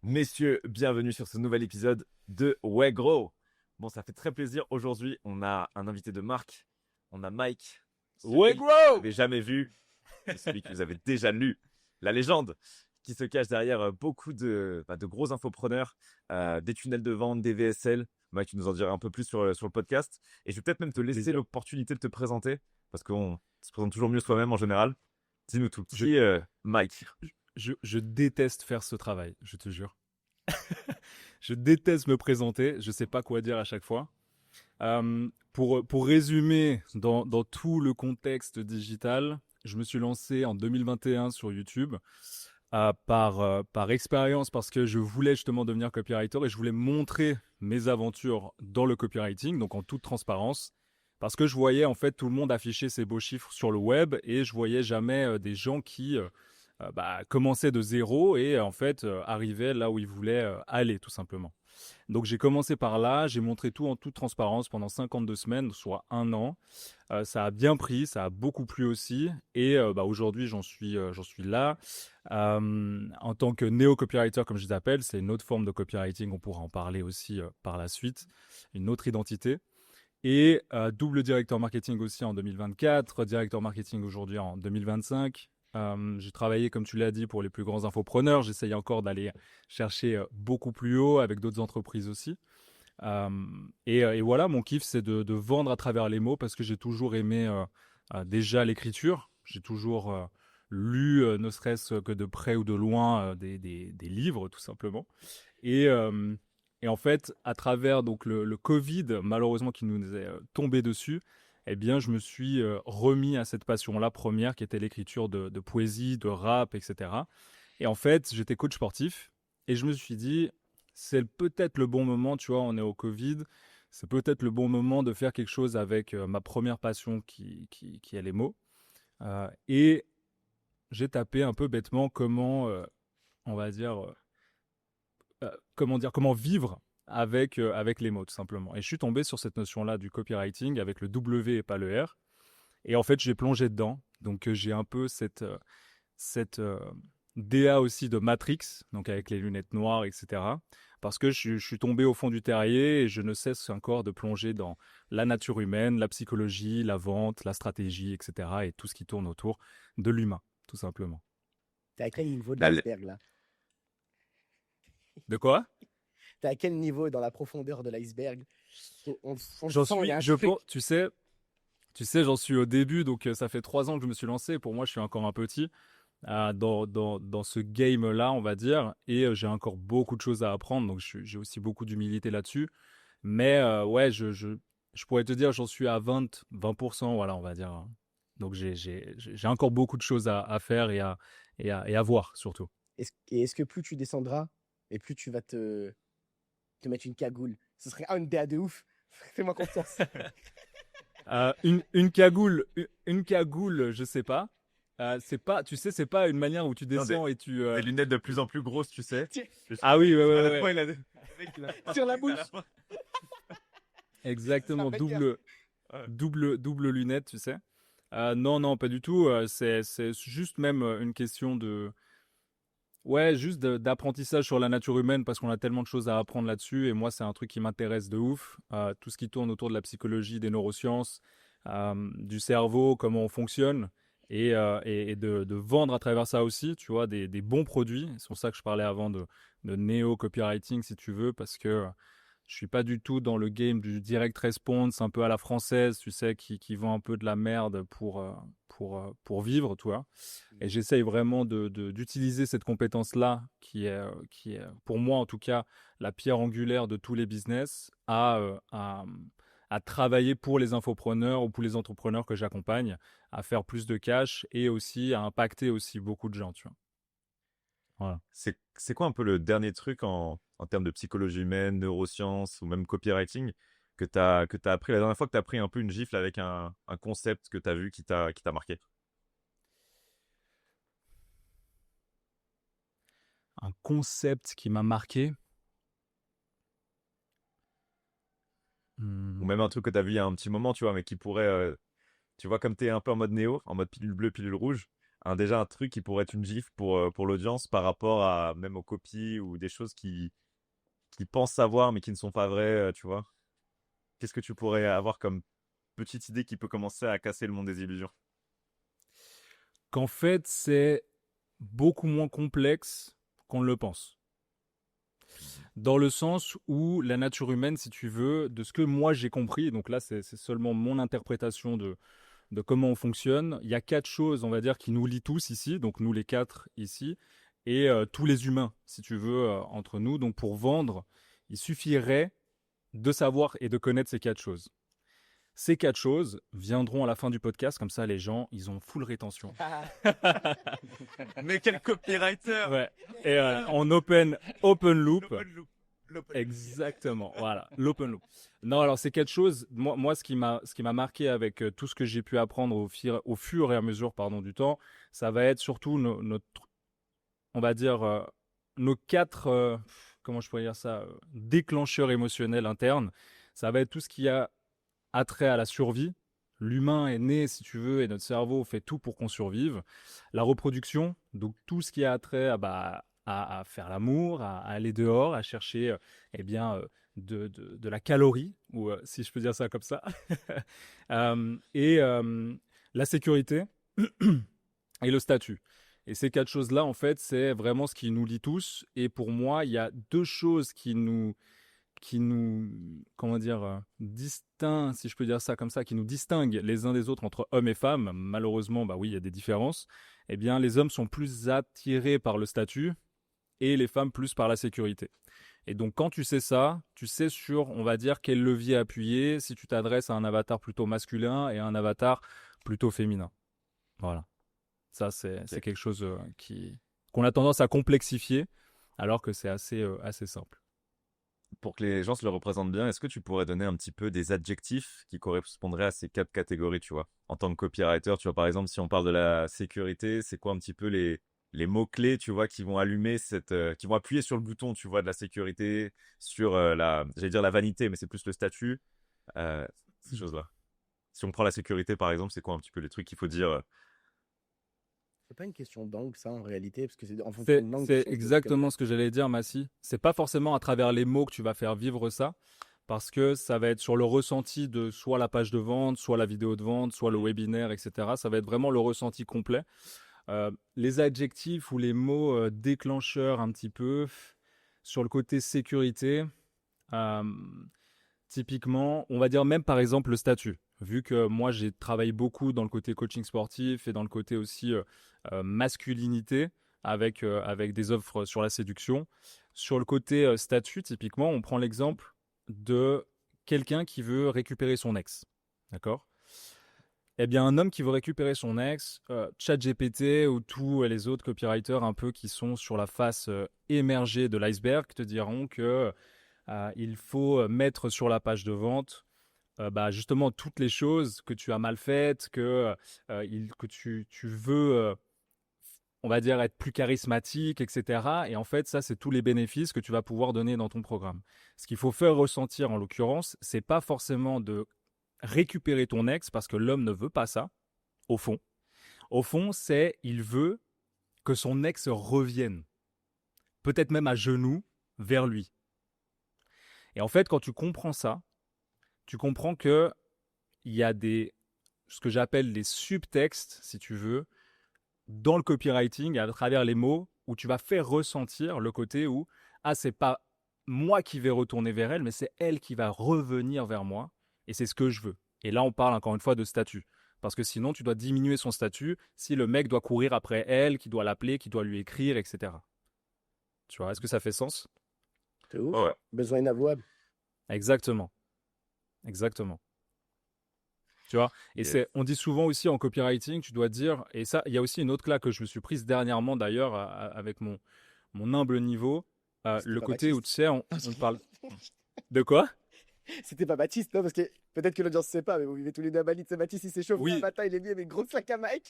Messieurs, bienvenue sur ce nouvel épisode de Ouais Gros. Bon, ça fait très plaisir. Aujourd'hui, on a un invité de marque. On a Mike, Ouais, celui que vous gros! n'avez jamais vu, et celui que vous avez déjà lu, la légende qui se cache derrière beaucoup de gros infopreneurs, des tunnels de vente, des VSL. Mike, tu nous en diras un peu plus sur le podcast. Et je vais peut-être même te laisser l'opportunité de te présenter, parce qu'on se présente toujours mieux soi-même en général. Dis-nous tout. Je, Qui est Mike? je déteste faire ce travail, je te jure. Je déteste me présenter, je sais pas quoi dire à chaque fois. Pour résumer, dans tout le contexte digital, je me suis lancé en 2021 sur YouTube par expérience parce que je voulais justement devenir copywriter et je voulais montrer mes aventures dans le copywriting, donc en toute transparence. Parce que je voyais en fait tout le monde afficher ses beaux chiffres sur le web et je voyais jamais des gens qui commençaient de zéro et en fait arrivaient là où ils voulaient aller tout simplement. Donc j'ai commencé par là, j'ai montré tout en toute transparence pendant 52 semaines, soit un an. Ça a bien pris, ça a beaucoup plu aussi. Et aujourd'hui, j'en suis là. En tant que néo-copywriter, comme je les appelle, c'est une autre forme de copywriting, on pourra en parler aussi par la suite, une autre identité. Et double directeur marketing aussi en 2024, directeur marketing aujourd'hui en 2025. J'ai travaillé, comme tu l'as dit, pour les plus grands infopreneurs. J'essaye encore d'aller chercher beaucoup plus haut avec d'autres entreprises aussi. Et voilà, mon kiff, c'est de vendre à travers les mots parce que j'ai toujours aimé déjà l'écriture. J'ai toujours lu, ne serait-ce que de près ou de loin, des livres, tout simplement. Et, euh, et en fait, à travers donc le Covid, malheureusement, qui nous est tombé dessus, eh bien, je me suis remis à cette passion-là première, qui était l'écriture de poésie, de rap, etc. Et en fait, j'étais coach sportif et je me suis dit, c'est peut-être le bon moment, tu vois, on est au Covid, c'est peut-être le bon moment de faire quelque chose avec ma première passion qui est les mots. Et j'ai tapé un peu bêtement comment, on va dire, comment vivre avec les mots, tout simplement. Et je suis tombé sur cette notion-là du copywriting avec le W et pas le R. Et en fait, j'ai plongé dedans. Donc, j'ai un peu cette DA aussi de Matrix, donc avec les lunettes noires, etc. Parce que je suis tombé au fond du terrier et je ne cesse encore de plonger dans la nature humaine, la psychologie, la vente, la stratégie, etc. Et tout ce qui tourne autour de l'humain, tout simplement. T'es à quel niveau de La- l'iceberg là? De quoi? T'es à quel niveau dans la profondeur de l'iceberg? On le J'en sent, il y suis, a un je truc. pense, tu sais, j'en suis au début, donc ça fait 3 ans que je me suis lancé. Pour moi, je suis encore un petit dans ce game-là, on va dire, et j'ai encore beaucoup de choses à apprendre, donc j'ai aussi beaucoup d'humilité là-dessus. Mais ouais, je pourrais te dire, j'en suis à 20%, voilà, on va dire. Hein. Donc j'ai encore beaucoup de choses à faire et à voir, surtout. Est-ce que plus tu descendras et plus tu vas te mettre une cagoule? Ce serait une DA de ouf. Fais-moi confiance. Une cagoule, je sais pas. C'est pas, tu sais, c'est pas une manière où tu Non, descends et tu. des lunettes de plus en plus grosses, tu sais. Tiens, Ah oui, ouais, À ouais, la ouais. fin, le mec, il a sur la à bouche. la fin. C'est la Exactement, meilleure. Ouais. double lunette, tu sais. Non, non, pas du tout. C'est juste même une question de, ouais, juste d'apprentissage sur la nature humaine parce qu'on a tellement de choses à apprendre là-dessus. Et moi, c'est un truc qui m'intéresse de ouf. Tout ce qui tourne autour de la psychologie, des neurosciences, du cerveau, comment on fonctionne. Et de vendre à travers ça aussi, tu vois, des bons produits. C'est pour ça que je parlais avant de néo-copywriting, si tu veux, parce que je suis pas du tout dans le game du direct response, un peu à la française, tu sais, qui vend un peu de la merde pour vivre, tu vois. Et j'essaye vraiment d'utiliser cette compétence-là, qui est, pour moi en tout cas, la pierre angulaire de tous les business, à travailler pour les infopreneurs ou pour les entrepreneurs que j'accompagne, à faire plus de cash et aussi à impacter aussi beaucoup de gens, tu vois. Voilà. C'est quoi un peu le dernier truc en termes de psychologie humaine, neurosciences ou même copywriting que t'as appris la dernière fois que t'as pris un peu une gifle avec un concept que t'as vu qui t'a marqué? Un concept qui m'a marqué. Ou Hmm. même un truc que t'as vu il y a un petit moment, tu vois, mais qui pourrait, tu vois, comme t'es un peu en mode néo, en mode pilule bleue, pilule rouge, déjà un truc qui pourrait être une gifle pour l'audience par rapport à même aux copies ou des choses qui pensent savoir mais qui ne sont pas vraies, tu vois? Qu'est-ce que tu pourrais avoir comme petite idée qui peut commencer à casser le monde des illusions? Qu'en fait, c'est beaucoup moins complexe qu'on ne le pense. Dans le sens où la nature humaine, si tu veux, de ce que moi j'ai compris, donc là c'est seulement mon interprétation de comment on fonctionne, il y a 4 choses, on va dire, qui nous lient tous ici, donc nous les 4 ici, et tous les humains, si tu veux, entre nous. Donc pour vendre, il suffirait de savoir et de connaître ces 4 choses. Ces 4 choses viendront à la fin du podcast, comme ça les gens, ils ont full rétention. Mais quel copywriter! Ouais. Et en open loop. Exactement, voilà, l'open loop. Non, alors c'est quelque chose. Moi, ce qui m'a marqué avec tout ce que j'ai pu apprendre au fur et à mesure, pardon, du temps, ça va être surtout notre, on va dire, nos 4, comment je pourrais dire ça, déclencheurs émotionnels internes. Ça va être tout ce qui a attrait à la survie. L'humain est né, si tu veux, et notre cerveau fait tout pour qu'on survive. La reproduction, donc tout ce qui a attrait à faire l'amour, à aller dehors, à chercher eh bien, de la calorie, ou si je peux dire ça comme ça. Et la sécurité et le statut. Et ces 4 choses-là, en fait, c'est vraiment ce qui nous lie tous. Et pour moi, il y a 2 choses qui nous, comment dire, distinguent, si je peux dire ça comme ça, qui nous distinguent les uns des autres entre hommes et femmes. Malheureusement, bah oui, il y a des différences. Eh bien, les hommes sont plus attirés par le statut et les femmes plus par la sécurité. Et donc, quand tu sais ça, tu sais sur, on va dire, quel levier appuyer si tu t'adresses à un avatar plutôt masculin et à un avatar plutôt féminin. Voilà. Ça, c'est quelque chose qu'on a tendance à complexifier, alors que c'est assez simple. Pour que les gens se le représentent bien, est-ce que tu pourrais donner un petit peu des adjectifs qui correspondraient à ces 4 catégories, tu vois? En tant que copywriter, tu vois, par exemple, si on parle de la sécurité, c'est quoi un petit peu les mots-clés, tu vois, qui vont allumer qui vont appuyer sur le bouton, tu vois, de la sécurité, sur j'allais dire la vanité, mais c'est plus le statut, ces choses-là. Si on prend la sécurité, par exemple, c'est quoi un petit peu les trucs qu'il faut dire? C'est pas une question d'angle, ça, en réalité, parce que c'est en fonction C'est de l'angle. c'est exactement ce que j'allais dire, Massy. C'est pas forcément à travers les mots que tu vas faire vivre ça, parce que ça va être sur le ressenti de soit la page de vente, soit la vidéo de vente, soit le webinaire, etc. Ça va être vraiment le ressenti complet. Les adjectifs ou les mots déclencheurs un petit peu sur le côté sécurité, euh, typiquement, on va dire même par exemple le statut. Vu que moi j'ai travaillé beaucoup dans le côté coaching sportif et dans le côté aussi masculinité avec des offres sur la séduction. Sur le côté statut, typiquement, on prend l'exemple de quelqu'un qui veut récupérer son ex. D'accord? Eh bien, un homme qui veut récupérer son ex, ChatGPT ou tous les autres copywriters un peu qui sont sur la face émergée de l'iceberg te diront que il faut mettre sur la page de vente bah, justement toutes les choses que tu as mal faites, que tu veux, on va dire, être plus charismatique, etc. Et en fait, ça, c'est tous les bénéfices que tu vas pouvoir donner dans ton programme. Ce qu'il faut faire ressentir, en l'occurrence, c'est pas forcément de récupérer ton ex, parce que l'homme ne veut pas ça, au fond. Au fond, il veut que son ex revienne, peut-être même à genoux, vers lui. Et en fait, quand tu comprends ça, tu comprends que il y a ce que j'appelle les subtextes, si tu veux, dans le copywriting, à travers les mots, où tu vas faire ressentir le côté où, c'est pas moi qui vais retourner vers elle, mais c'est elle qui va revenir vers moi, et c'est ce que je veux. Et là, on parle encore une fois de statut. Parce que sinon, tu dois diminuer son statut si le mec doit courir après elle, qui doit l'appeler, qui doit lui écrire, etc. Tu vois, est-ce que ça fait sens? C'est ouf. Ouais. Besoin inavouable. Exactement. Exactement. Tu vois, et Yes. on dit souvent aussi en copywriting, tu dois dire, et ça, il y a aussi une autre claque que je me suis prise dernièrement d'ailleurs avec mon humble niveau, C'était le pas côté où tu Baptiste. sais, on parle de quoi? C'était pas Baptiste, non, parce que peut-être que l'audience ne sait pas, mais vous vivez tous les deux à Bali. C'est Baptiste, il s'échauffe Oui. un matin, il est mis avec une grosse sac à Mike.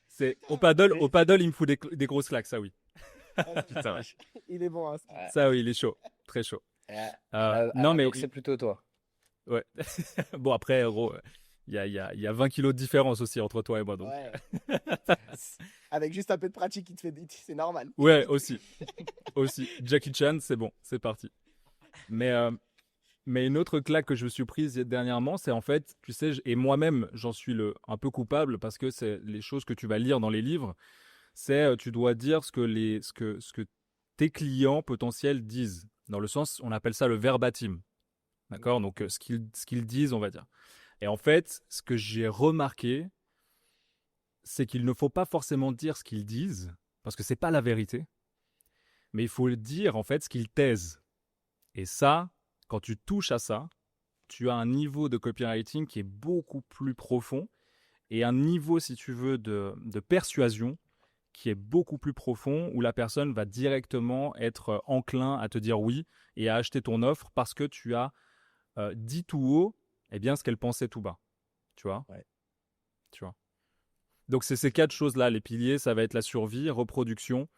C'est au paddle, il me fout des grosses claques, ça oui. Putain, ouais. Il est bon, hein. Ça oui, il est chaud, très chaud. Non mais donc c'est plutôt toi. ouais. Bon après, gros, il y a 20 kilos de différence aussi entre toi et moi. Donc. Ouais. Avec juste un peu de pratique, c'est normal. Ouais, aussi. Aussi. Jackie Chan, c'est bon, c'est parti. Mais, euh, mais une autre claque que je me suis prise dernièrement, c'est en fait, tu sais, et moi-même, j'en suis un peu coupable parce que c'est les choses que tu vas lire dans les livres, c'est tu dois dire ce que tes clients potentiels disent. Dans le sens, on appelle ça le verbatim. D'accord? Donc, ce qu'ils disent, on va dire. Et en fait, ce que j'ai remarqué, c'est qu'il ne faut pas forcément dire ce qu'ils disent, parce que c'est pas la vérité, mais il faut dire en fait ce qu'ils taisent. Et ça, quand tu touches à ça, tu as un niveau de copywriting qui est beaucoup plus profond et un niveau, si tu veux, de persuasion qui est beaucoup plus profond, où la personne va directement être enclin à te dire oui et à acheter ton offre parce que tu as dit tout haut eh bien, ce qu'elle pensait tout bas. Tu vois? Ouais. Tu vois? Donc, c'est ces 4 choses-là, les piliers. Ça va être la survie, reproduction.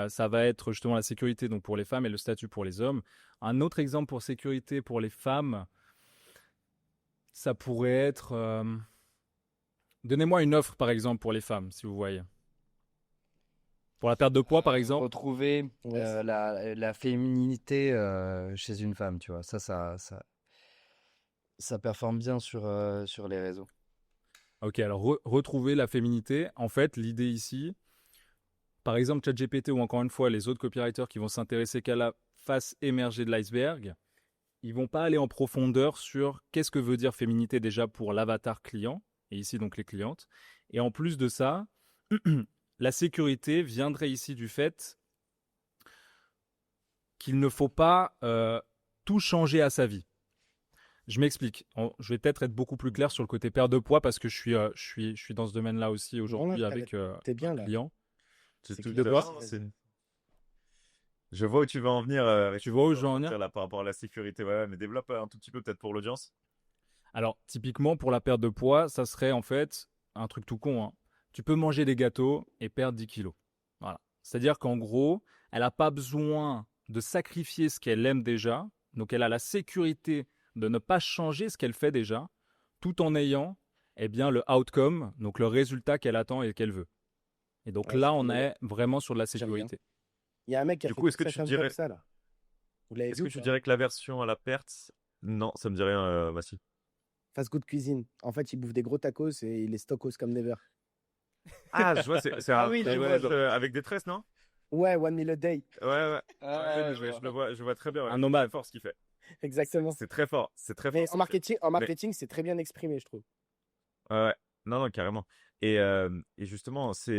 Ça va être justement la sécurité donc pour les femmes et le statut pour les hommes. Un autre exemple pour sécurité pour les femmes, ça pourrait être... Donnez-moi une offre, par exemple, pour les femmes, si vous voyez. Pour la perte de poids, par exemple. Retrouver Ouais. la féminité chez une femme, tu vois. Ça performe bien sur les réseaux. Ok, alors retrouver la féminité. En fait, l'idée ici, par exemple, ChatGPT ou encore une fois les autres copywriters qui vont s'intéresser qu'à la face émergée de l'iceberg, ils vont pas aller en profondeur sur qu'est-ce que veut dire féminité déjà pour l'avatar client, et ici donc les clientes. Et en plus de ça, la sécurité viendrait ici du fait qu'il ne faut pas tout changer à sa vie. Je m'explique. Je vais peut-être être beaucoup plus clair sur le côté perte de poids parce que je suis dans ce domaine-là aussi aujourd'hui là, avec t'es bien un là. client. C'est tout clair. De quoi Je vois où tu veux en venir avec Tu vois où je veux en venir là, par rapport à la sécurité. Ouais, mais développe un tout petit peu peut-être pour l'audience. Alors, typiquement, pour la perte de poids, ça serait en fait un truc tout con. Hein. Tu peux manger des gâteaux et perdre 10 kilos. Voilà. C'est-à-dire qu'en gros, elle n'a pas besoin de sacrifier ce qu'elle aime déjà. Donc, elle a la sécurité de ne pas changer ce qu'elle fait déjà, tout en ayant eh bien, le outcome, donc le résultat qu'elle attend et qu'elle veut. Et donc Ouais, là, c'est on cool. est vraiment sur de la J'aime bien. sécurité. Il y a un mec qui a Du fait coup, est-ce toute que sa tu chaîne dirais, comme ça là. Vous l'avez est-ce vu que ou tu pas? dirais que la version à la perte, non, ça me dit rien, Massy. Fast Good Cuisine. En fait, il bouffe des gros tacos et il est stockos comme never. Ah, je vois, c'est Ah un oui, je grillage vois. avec des tresses, non? Ouais, one meal a day. Ouais, ouais. Ah, Ouais, je le vois très bien. Ouais. Un C'est nomade. très fort ce qu'il fait. Exactement. C'est très fort. C'est très fort Mais ce qu'il fait. en Mais marketing, c'est très bien exprimé, je trouve. ouais, ouais. Non, non, carrément. Et justement, il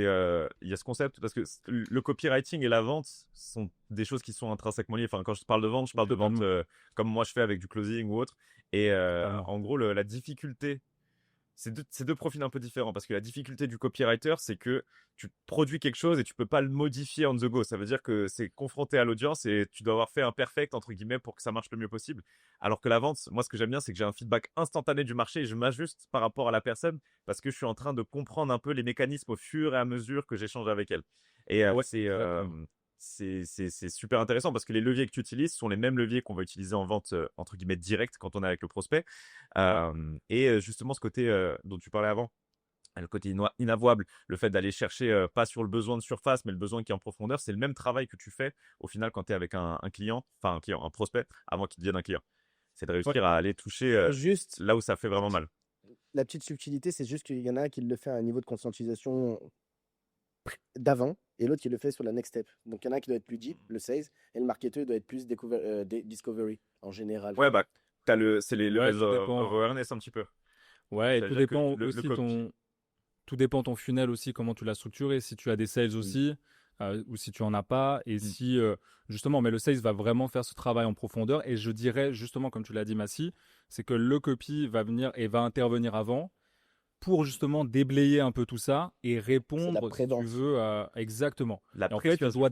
y a ce concept parce que le copywriting et la vente sont des choses qui sont intrinsèquement liées. Enfin, quand je parle de vente, je parle de vente comme moi je fais avec du closing ou autre. Et Totalement. en gros, la difficulté, c'est deux profils un peu différents parce que la difficulté du copywriter, c'est que tu produis quelque chose et tu peux pas le modifier on the go. Ça veut dire que c'est confronté à l'audience et tu dois avoir fait un perfect entre guillemets pour que ça marche le mieux possible. Alors que la vente, moi, ce que j'aime bien, c'est que j'ai un feedback instantané du marché et je m'ajuste par rapport à la personne parce que je suis en train de comprendre un peu les mécanismes au fur et à mesure que j'échange avec elle. Et Ouais, exactement. c'est super intéressant parce que les leviers que tu utilises sont les mêmes leviers qu'on va utiliser en vente entre guillemets directe quand on est avec le prospect. Justement, ce côté dont tu parlais avant, le côté inavouable, le fait d'aller chercher pas sur le besoin de surface, mais le besoin qui est en profondeur, c'est le même travail que tu fais au final quand tu es avec un client, enfin un client, un prospect, avant qu'il devienne un client. C'est de Ouais. réussir à aller toucher Juste, là où ça fait vraiment mal. la petite subtilité, c'est juste qu'il y en a un qui le fait à un niveau de conscientisation d'avant et l'autre qui le fait sur la next step. Donc il y en a un qui doit être plus deep, le sales, et le marketeur doit être plus discovery en général. Ouais, bah, c'est les Ouais, levels tout of dépend. awareness un petit peu. Ouais, et tout C'est-à-dire que dépend le aussi tout dépend ton funnel aussi, comment tu l'as structuré. Si tu as des sales aussi, ou si tu en as pas, et Mm. si justement, mais le sales va vraiment faire ce travail en profondeur. Et je dirais justement, comme tu l'as dit, Massy, c'est que le copy va venir et va intervenir avant pour justement déblayer un peu tout ça et C'est la répondre, si tu prévente. veux, exactement. La Et en fait, persuasion.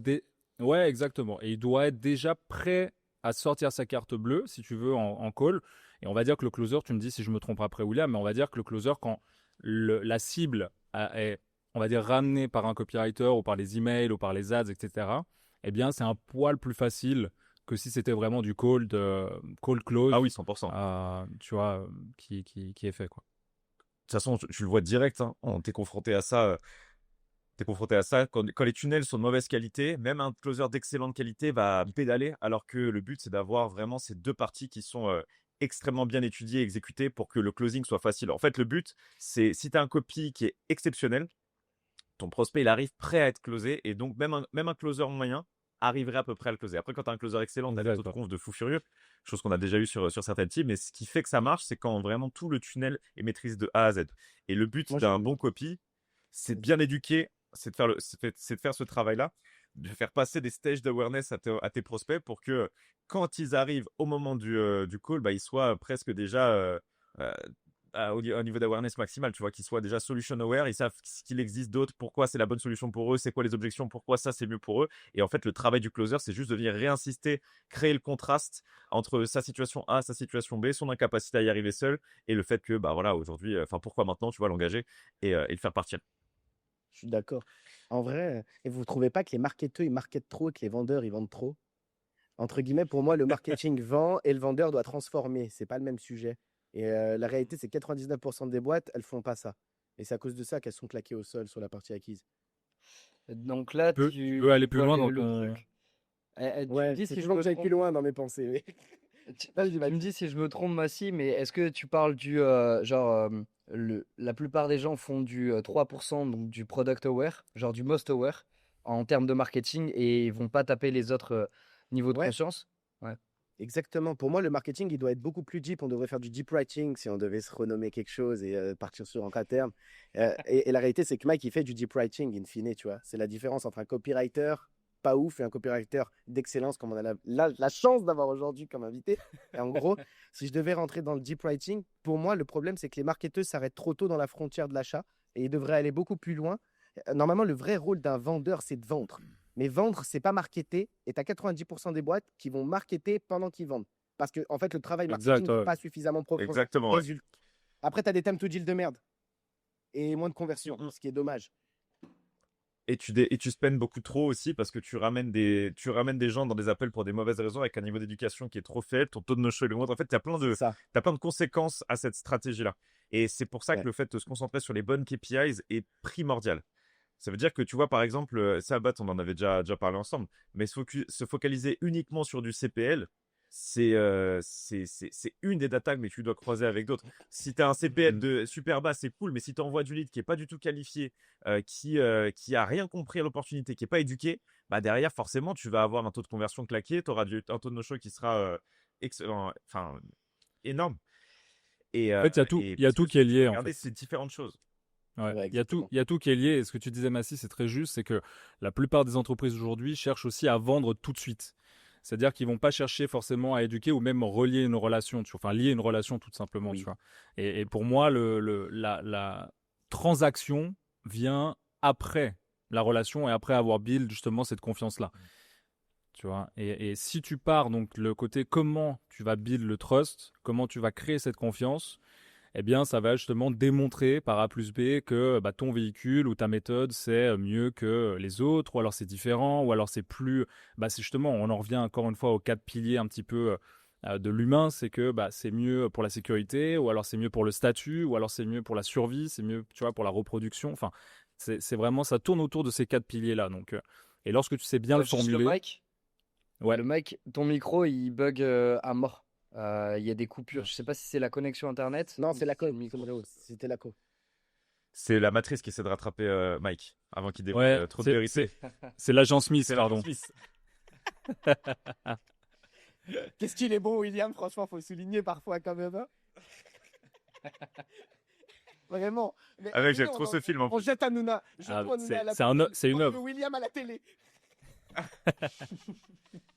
ouais, exactement. Et il doit être déjà prêt à sortir sa carte bleue, si tu veux, en call. Et on va dire que le closer, tu me dis si je me trompe après, William, mais on va dire que le closer, quand la cible est, on va dire, ramenée par un copywriter ou par les emails ou par les ads, etc., eh bien, c'est un poil plus facile que si c'était vraiment du call Ah close, oui, 100%. tu vois, qui est fait, quoi. façon, tu le vois direct, hein, t'es confronté à ça. T'es confronté à ça. Quand les tunnels sont de mauvaise qualité, même un closer d'excellente qualité va pédaler, alors que le but, c'est d'avoir vraiment ces deux parties qui sont extrêmement bien étudiées et exécutées pour que le closing soit facile. En fait, le but, c'est si tu as un copy qui est exceptionnel, ton prospect, il arrive prêt à être closé. Et donc, même un closer moyen arriverait à peu près à le closer. Après, quand tu as un closer excellent, tu as des taux de conf de fou furieux, chose qu'on a déjà eu sur certaines teams. Mais ce qui fait que ça marche, c'est quand vraiment tout le tunnel est maîtrisé de A à Z. Et le but Moi, d'un bon copy, c'est de bien éduquer, c'est de faire ce travail-là, de faire passer des stages d'awareness à tes prospects pour que quand ils arrivent au moment du call, bah, ils soient presque déjà euh, au niveau d'awareness maximal, tu vois, qu'ils soient déjà solution aware, ils savent ce qu'il existe d'autres, pourquoi c'est la bonne solution pour eux, c'est quoi les objections, pourquoi ça c'est mieux pour eux. Et en fait, le travail du closer, c'est juste de venir réinsister, créer le contraste entre sa situation A, sa situation B, son incapacité à y arriver seul et le fait que, bah voilà, aujourd'hui, enfin, pourquoi maintenant, tu vois, l'engager et le faire partir. Je suis d'accord. En vrai, et vous trouvez pas que les marketeurs, ils marketent trop et que les vendeurs, ils vendent trop? Entre guillemets, pour moi, le marketing vend et le vendeur doit transformer. C'est pas le même sujet. Et la réalité, c'est que 99% des boîtes, elles font pas ça. Et c'est à cause de ça qu'elles sont claquées au sol sur la partie acquise. Donc là, Tu peux aller plus vois loin dans le ton... truc. Tu me Ouais, dis c'est si je toujours me que j'aille trompe. plus loin dans mes pensées. Vas-y, Tu vas-y. me dis si je me trompe, Massi, mais est-ce que tu parles du la plupart des gens font du 3%, donc du product aware, genre du most aware en termes de marketing et ils vont pas taper les autres niveaux de Ouais, conscience? Ouais. exactement. Pour moi, le marketing, il doit être beaucoup plus deep. On devrait faire du deep writing si on devait se renommer quelque chose et partir sur un cas terme. Et la réalité, c'est que Mike, il fait du deep writing, in fine, tu vois. C'est la différence entre un copywriter pas ouf et un copywriter d'excellence, comme on a la chance d'avoir aujourd'hui comme invité. Et en gros, si je devais rentrer dans le deep writing, pour moi, le problème, c'est que les marketeurs s'arrêtent trop tôt dans la frontière de l'achat et ils devraient aller beaucoup plus loin. Normalement, le vrai rôle d'un vendeur, c'est de vendre. Mais vendre, c'est pas marketer. Et tu as 90% des boîtes qui vont marketer pendant qu'ils vendent. Parce que, en fait, le travail Exact, marketing n'est ouais. pas suffisamment Exactement, ouais. résultat. Après, tu as des time to deal de merde et moins de conversion, ce qui est dommage. Et tu spends beaucoup trop aussi parce que tu ramènes des gens dans des appels pour des mauvaises raisons avec un niveau d'éducation qui est trop faible, ton taux de no-show est le moindre. En fait, C'est ça. t'as plein de conséquences à cette stratégie-là. Et c'est pour ça que Ouais. le fait de se concentrer sur les bonnes KPIs est primordial. Ça veut dire que tu vois, par exemple, Sabat, on en avait déjà parlé ensemble, mais se focaliser uniquement sur du CPL, c'est une des data mais tu dois croiser avec d'autres. Si tu as un CPL de super bas, c'est cool, mais si tu envoies du lead qui est pas du tout qualifié, qui a rien compris à l'opportunité, qui est pas éduqué, bah derrière, forcément, tu vas avoir un taux de conversion claqué, tu auras un taux de no-show qui sera excellent, enfin, énorme. En fait, il y a Parce tout que qui est lié, en regardez, fait. c'est différentes choses. Ouais. Ouais, Il exactement. y a tout qui est lié. Et ce que tu disais, Massy, c'est très juste. C'est que la plupart des entreprises aujourd'hui cherchent aussi à vendre tout de suite. C'est-à-dire qu'ils vont pas chercher forcément à éduquer ou même relier une relation, enfin lier une relation tout simplement, tu Oui. vois. Et pour moi, la transaction vient après la relation et après avoir build justement cette confiance-là, tu vois. Et si tu pars donc le côté comment tu vas build le trust, comment tu vas créer cette confiance, eh bien, ça va justement démontrer par A plus B que bah, ton véhicule ou ta méthode, c'est mieux que les autres, ou alors c'est différent, ou alors c'est plus... Bah, c'est justement, on en revient encore une fois aux quatre piliers un petit peu de l'humain, c'est que bah, c'est mieux pour la sécurité, ou alors c'est mieux pour le statut, ou alors c'est mieux pour la survie, c'est mieux, tu vois, pour la reproduction. Enfin, c'est vraiment, ça tourne autour de ces quatre piliers-là. Donc, et lorsque tu sais bien le Juste le formuler... mic. Ouais. Le mic, ton micro, il bug à mort. Il y a des coupures. Je sais pas si c'est la connexion internet Non, ou c'est si la c'est co. le micro. C'était la co. C'est la matrice qui essaie de rattraper Mike avant qu'il dévoile Ouais, trop de vérité. c'est l'agent Smith, C'est la pardon. Smith. Qu'est-ce qu'il est bon, William. Franchement, faut souligner parfois quand même. Hein. Vraiment. Mais Ah mec, venez, j'aime trop ce film en on plus. jette Hanouna. Ah, Jetons Hanouna à la c'est piscine. c'est une On met œuvre. William à la télé.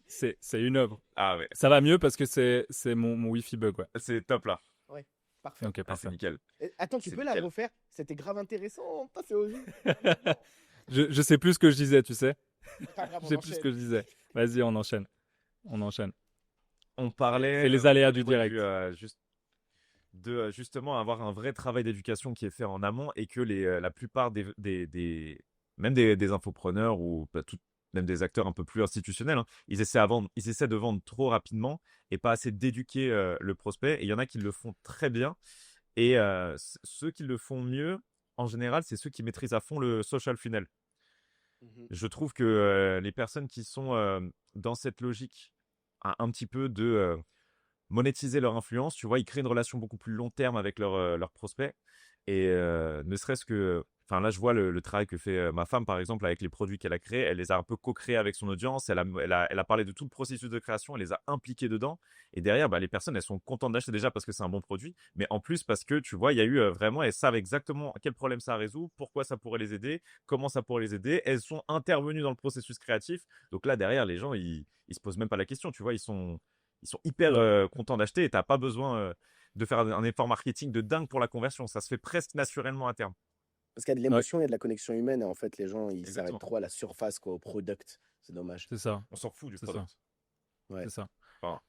C'est une œuvre. Ah ouais, Ça va mieux parce que c'est mon Wi-Fi bug, ouais. c'est top là. Ouais, parfait. Ok, Ah, c'est parfait. nickel. Attends, tu C'est peux la nickel. refaire? C'était grave intéressant. Putain, c'est osé. Je sais plus ce que je disais, tu sais. Pas grave, Je on sais plus ce enchaîne. que je disais. Vas-y, on enchaîne. On enchaîne. On parlait C'est les aléas du au niveau direct. justement avoir un vrai travail d'éducation qui est fait en amont et que la plupart même des infopreneurs ou pas même des acteurs un peu plus institutionnels, hein, ils essaient de vendre trop rapidement et pas assez d'éduquer le prospect. Et il y en a qui le font très bien. Et ceux qui le font mieux, en général, c'est ceux qui maîtrisent à fond le social funnel. Je trouve que les personnes qui sont dans cette logique un petit peu de monétiser leur influence, tu vois, ils créent une relation beaucoup plus long terme avec leurs prospects. Et ne serait-ce que, enfin là, je vois le travail que fait ma femme, par exemple, avec les produits qu'elle a créés. Elle les a un peu co-créés avec son audience. Elle a parlé de tout le processus de création. Elle les a impliqués dedans. Et derrière, bah, les personnes, elles sont contentes d'acheter déjà parce que c'est un bon produit. Mais en plus, parce que tu vois, il y a eu vraiment, elles savent exactement quel problème ça résout, pourquoi ça pourrait les aider, comment ça pourrait les aider. Elles sont intervenues dans le processus créatif. Donc là, derrière, les gens, ils se posent même pas la question. Tu vois, ils sont hyper contents d'acheter et t'as pas besoin de faire un effort marketing de dingue pour la conversion. Ça se fait presque naturellement à terme. Parce qu'il y a de Ouais, l'émotion, il y a de la connexion humaine, et en fait, les gens, ils s'arrêtent Exactement. trop à la surface, quoi, au product. C'est dommage. c'est ça, On s'en fout du c'est ça, product. Ouais. c'est ça. Enfin,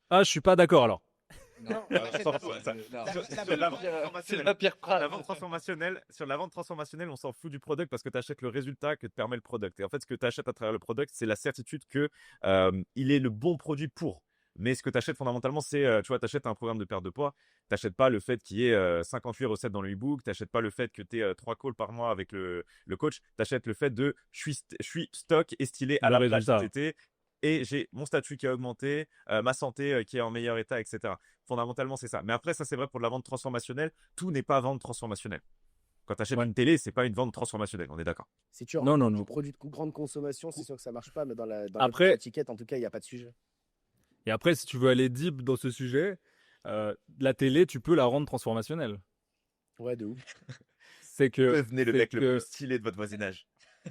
Ah, je suis pas d'accord alors. Non, on s'en fout, ça. non. Sur la vente C'est transformationnelle. la pire La phrase. vente transformationnelle, sur la vente transformationnelle, on s'en fout du product parce que tu achètes le résultat que te permet le product. Et en fait, ce que tu achètes à travers le product, c'est la certitude que il est le bon produit pour. Mais ce que tu achètes fondamentalement, c'est, tu vois, tu achètes un programme de perte de poids. Tu n'achètes pas le fait qu'il y ait 58 recettes dans le e-book. Tu n'achètes pas le fait que tu aies 3 calls par mois avec le coach. Tu achètes le fait de je suis stock et stylé à Le la plage résultat. cet été et j'ai mon statut qui a augmenté, ma santé qui est en meilleur état, etc. Fondamentalement, c'est ça. Mais après, ça, c'est vrai pour de la vente transformationnelle. Tout n'est pas vente transformationnelle. Quand tu achètes Ouais. une télé, c'est pas une vente transformationnelle. On est d'accord. Si tu Non, non, du non. produit de grande consommation, c'est sûr que ça marche pas, mais dans Après, l'étiquette, en tout cas, il n'y a pas de sujet. et après, si tu veux aller deep dans ce sujet, la télé, tu peux la rendre transformationnelle. Ouais, de ouf. C'est que, Devenez le c'est mec le que, plus stylé de votre voisinage.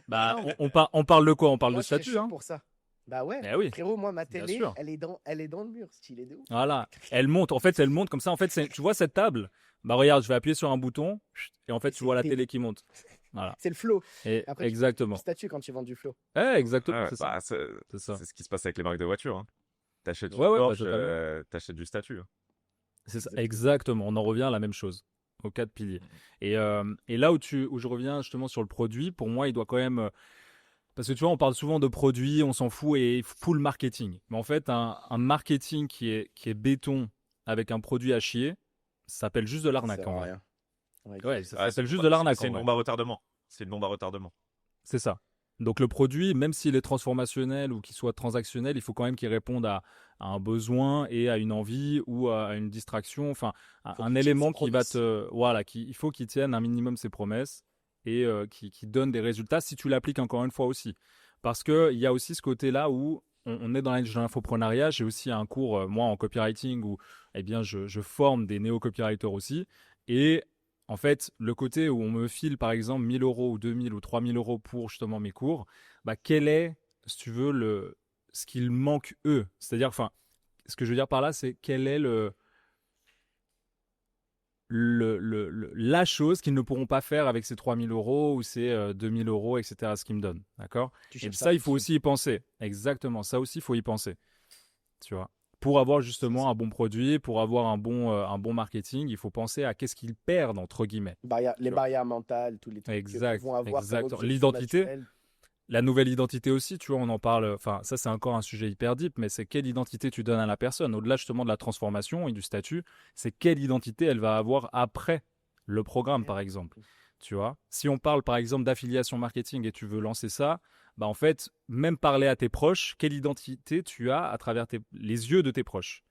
bah, Non, on parle de quoi? On parle moi, de je serais statut, chaud hein. pour ça. Bah ouais, Eh oui, frérot, moi, ma bien télé, sûr. elle est dans le mur, stylé de ouf. Voilà. Elle monte. En fait, elle monte comme ça. En fait, tu vois cette table? Bah, regarde, je vais appuyer sur un bouton et en fait, Et tu vois la c'est télé qui monte. Voilà. c'est le flow. Et Après, tu exactement. statut quand tu vends du flow. Exactement. Ouais, C'est ça. bah, C'est ça. c'est ce qui se passe avec les marques de voitures. Hein. T'achètes une Ouais, ouais, bah, Porsche, totalement. t'achètes du statut. Hein. C'est ça. Exactement. Exactement. On en revient à la même chose. Aux 4 piliers. Et là où je reviens justement sur le produit, pour moi, il doit quand même. Parce que tu vois, on parle souvent de produits, on s'en fout et full marketing. Mais en fait, un marketing qui est béton avec un produit à chier, ça s'appelle juste de Ça l'arnaque sert en à vrai. rien. Ouais, Ouais, ça Ouais, s'appelle juste de l'arnaque c'est en une vrai. bombe à retardement. C'est une bombe à retardement. C'est ça. Donc le produit, même s'il est transformationnel ou qu'il soit transactionnel, il faut quand même qu'il réponde à un besoin et à une envie ou à une distraction, enfin faut un qu'il tienne ses élément qui va promesses. voilà, il faut qu'il tienne un minimum ses promesses et qui donne des résultats si tu l'appliques encore une fois aussi. Parce qu'il y a aussi ce côté-là où on est dans l'infoprenariat. J'ai aussi un cours, moi, en copywriting où eh bien, je forme des néo-copywriters aussi. Et en fait, le côté où on me file par exemple 1000 euros ou 2000 ou 3000 euros pour justement mes cours, bah, quel est, si tu veux, ce qu'il manque eux? C'est-à-dire, enfin, ce que je veux dire par là, c'est quel est la chose qu'ils ne pourront pas faire avec ces 3000 euros ou ces 2000 euros, etc., ce qu'ils me donnent. D'accord? Tu Et cherches ça, il faut dessus. aussi y penser. Exactement, ça aussi, il faut y penser. Tu vois? Pour avoir justement un bon produit, pour avoir un bon marketing, il faut penser à qu'est-ce qu'ils perdent, entre guillemets. Les Tu vois? barrières mentales, tous les trucs qu'ils Exact, vont avoir comme exact. objection L'identité, naturelle. la nouvelle identité aussi, tu vois, on en parle. Enfin, ça, c'est encore un sujet hyper deep, mais c'est quelle identité tu donnes à la personne. Au-delà justement de la transformation et du statut, c'est quelle identité elle va avoir après le programme, par exemple. Tu vois, si on parle par exemple d'affiliation marketing et tu veux lancer ça, bah en fait, même parler à tes proches, quelle identité tu as à travers les yeux de tes proches.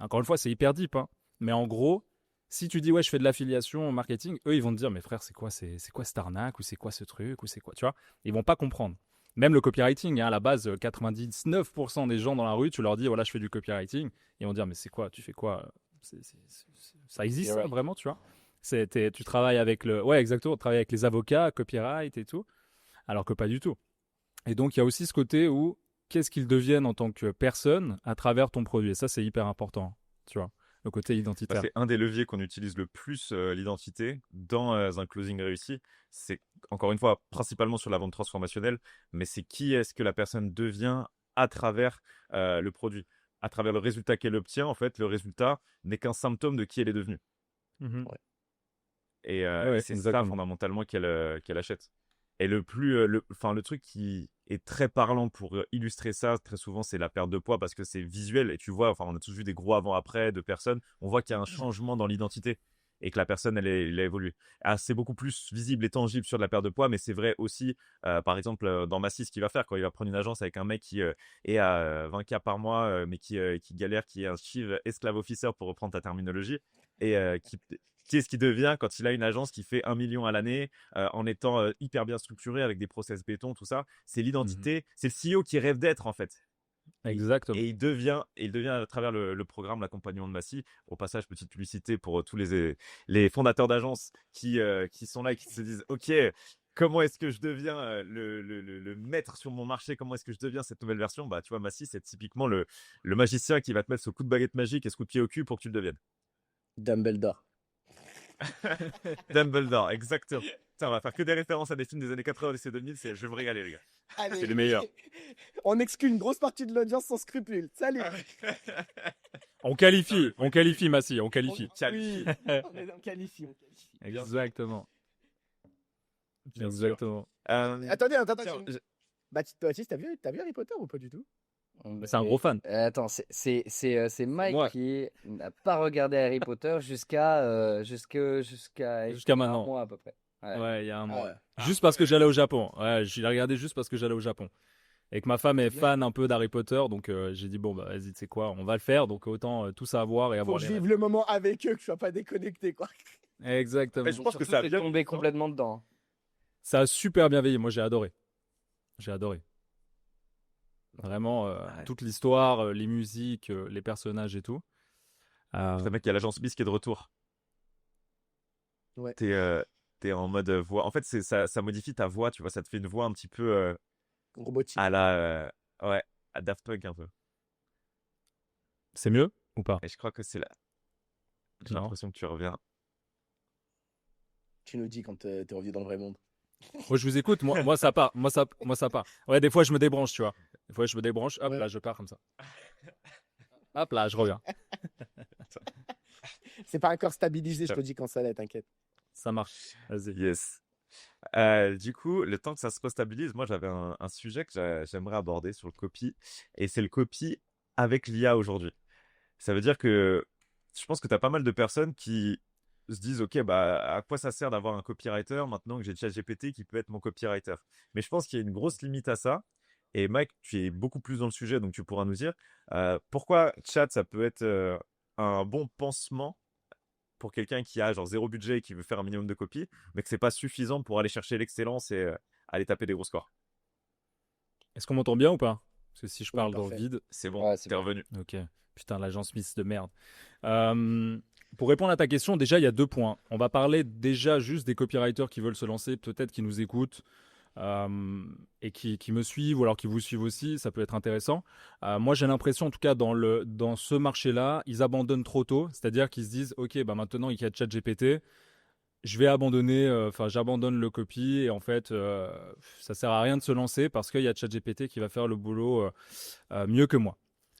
Encore une fois, c'est hyper deep, hein. Mais en gros, si tu dis ouais, je fais de l'affiliation marketing, eux ils vont te dire mais frère, c'est quoi cette arnaque ou c'est quoi ce truc ou c'est quoi, tu vois? Ils vont pas comprendre. Même le copywriting, hein, à la base, 99% des gens dans la rue, tu leur dis voilà, je fais du copywriting, ils vont dire mais c'est quoi, tu fais quoi? Ça existe ça, Copyright. vraiment, tu vois? Tu travailles avec ouais, exactement, tu travailles avec les avocats, copyright et tout, alors que pas du tout. Et donc il y a aussi ce côté où qu'est-ce qu'ils deviennent en tant que personne à travers ton produit. Et ça, c'est hyper important, tu vois, le côté Bah, identitaire. c'est un des leviers qu'on utilise le plus, l'identité, dans un closing réussi. C'est, encore une fois, principalement sur la vente transformationnelle, mais c'est qui est-ce que la personne devient à travers le produit. À travers le résultat qu'elle obtient, en fait, le résultat n'est qu'un symptôme de qui elle est devenue. Mhm. Ouais. Et, Ouais, et ouais, c'est ça, exactement. fondamentalement, qu'elle achète. Et le truc qui est très parlant pour illustrer ça, très souvent, c'est la perte de poids parce que c'est visuel. Et tu vois, enfin, on a tous vu des gros avant-après de personnes. On voit qu'il y a un changement dans l'identité. et que la personne, elle a évolué. Ah, c'est beaucoup plus visible et tangible sur de la perte de poids, mais c'est vrai aussi, par exemple, dans Massy, ce qu'il va faire quand il va prendre une agence avec un mec qui est à 20K par mois, mais qui galère, qui est un chief esclave officer pour reprendre ta terminologie, et qui est ce qu'il devient quand il a une agence qui fait 1 million à l'année, en étant hyper bien structuré avec des process béton, tout ça. C'est l'identité, c'est le CEO qui rêve d'être en fait. Exactement. Et il devient à travers le programme l'accompagnement de Massy. Au passage, petite publicité pour tous les fondateurs d'agences qui sont là et qui se disent OK, comment est-ce que je deviens le maître sur mon marché? Comment est-ce que je deviens cette nouvelle version? Bah, tu vois, Massy, c'est typiquement le magicien qui va te mettre ce coup de baguette magique et ce coup de pied au cul pour que tu le deviennes. Dumbledore. Dumbledore, exactement. Putain, on va faire que des références à des films des années 90 et 2000. Je vais me régaler, les gars. Allez, C'est les meilleurs. On exclut une grosse partie de l'audience sans scrupule. Salut. On qualifie, Massy, on qualifie. Oui, on qualifie. Exactement. Bien Exactement. Attendez, Tiens, Bah, toi aussi, t'as vu Harry Potter ou pas du tout? C'est un gros fan. Attends, c'est Mike Moi. qui n'a pas regardé Harry Potter jusqu'à Jusqu'à maintenant. un mois à peu près. Ouais. Ouais, il y a un mois. ouais. Juste parce que j'allais au Japon. Ouais, je l'ai regardé juste parce que j'allais au Japon. Et que ma femme est fan un peu d'Harry Potter, donc j'ai dit bon bah vas-y, tu sais quoi, on va le faire, donc autant tout savoir et Faut avoir que je les vive le moment avec eux, que je sois pas déconnecté, quoi. rêves. Exactement. Mais je pense que Surtout, ça a t'es bien tombé complètement dedans. Ça a super bien veillé. Moi, j'ai adoré. J'ai adoré. Vraiment, Ouais. toute l'histoire, les musiques, les personnages et tout. Le mec, il y a l'agence Miss qui est de retour. Ouais. T'es en mode voix. En fait, ça modifie ta voix, tu vois. Ça te fait une voix un petit peu Robotique. à la. Ouais, à Daft Punk un peu. C'est mieux ou pas? Et je crois que c'est là. J'ai Non. l'impression que tu reviens. Tu nous dis quand t'es revenu dans le vrai monde. Moi, je vous écoute. Moi, ça part. Moi, ça part. Ouais, des fois, je me débranche, tu vois. Des fois, je me débranche. Hop, Ouais. là, je pars comme ça. Hop, là, je reviens. C'est pas encore stabilisé, je te dis quand ça l'est, t'inquiète. Ça marche. Vas-y. Yes. Du coup, le temps que ça se restabilise, moi, j'avais un sujet que j'aimerais aborder sur le copy. Et c'est le copy avec l'IA aujourd'hui. Ça veut dire que je pense que tu as pas mal de personnes qui se disent, OK, bah, à quoi ça sert d'avoir un copywriter maintenant que j'ai ChatGPT qui peut être mon copywriter? Mais je pense qu'il y a une grosse limite à ça. Et Mike, tu es beaucoup plus dans le sujet, donc tu pourras nous dire pourquoi chat, ça peut être un bon pansement pour quelqu'un qui a genre zéro budget et qui veut faire un minimum de copies, mais que c'est pas suffisant pour aller chercher l'excellence et aller taper des gros scores. Est-ce qu'on m'entend bien ou pas? Parce que si je Oui, parle dans le parfait. vide. C'est bon, Ouais, c'est t'es bon. revenu. Ok. Putain, l'agence Smith de merde. Pour répondre à ta question, déjà, il y a 2 points. On va parler déjà juste des copywriters qui veulent se lancer, peut-être qui nous écoutent et qui me suivent ou alors qui vous suivent aussi. Ça peut être intéressant. Moi, j'ai l'impression, en tout cas, dans ce marché-là, ils abandonnent trop tôt. C'est-à-dire qu'ils se disent, OK, bah maintenant, il y a ChatGPT. Je vais abandonner, j'abandonne le copy et en fait, ça sert à rien de se lancer parce qu'il y a ChatGPT qui va faire le boulot mieux que moi.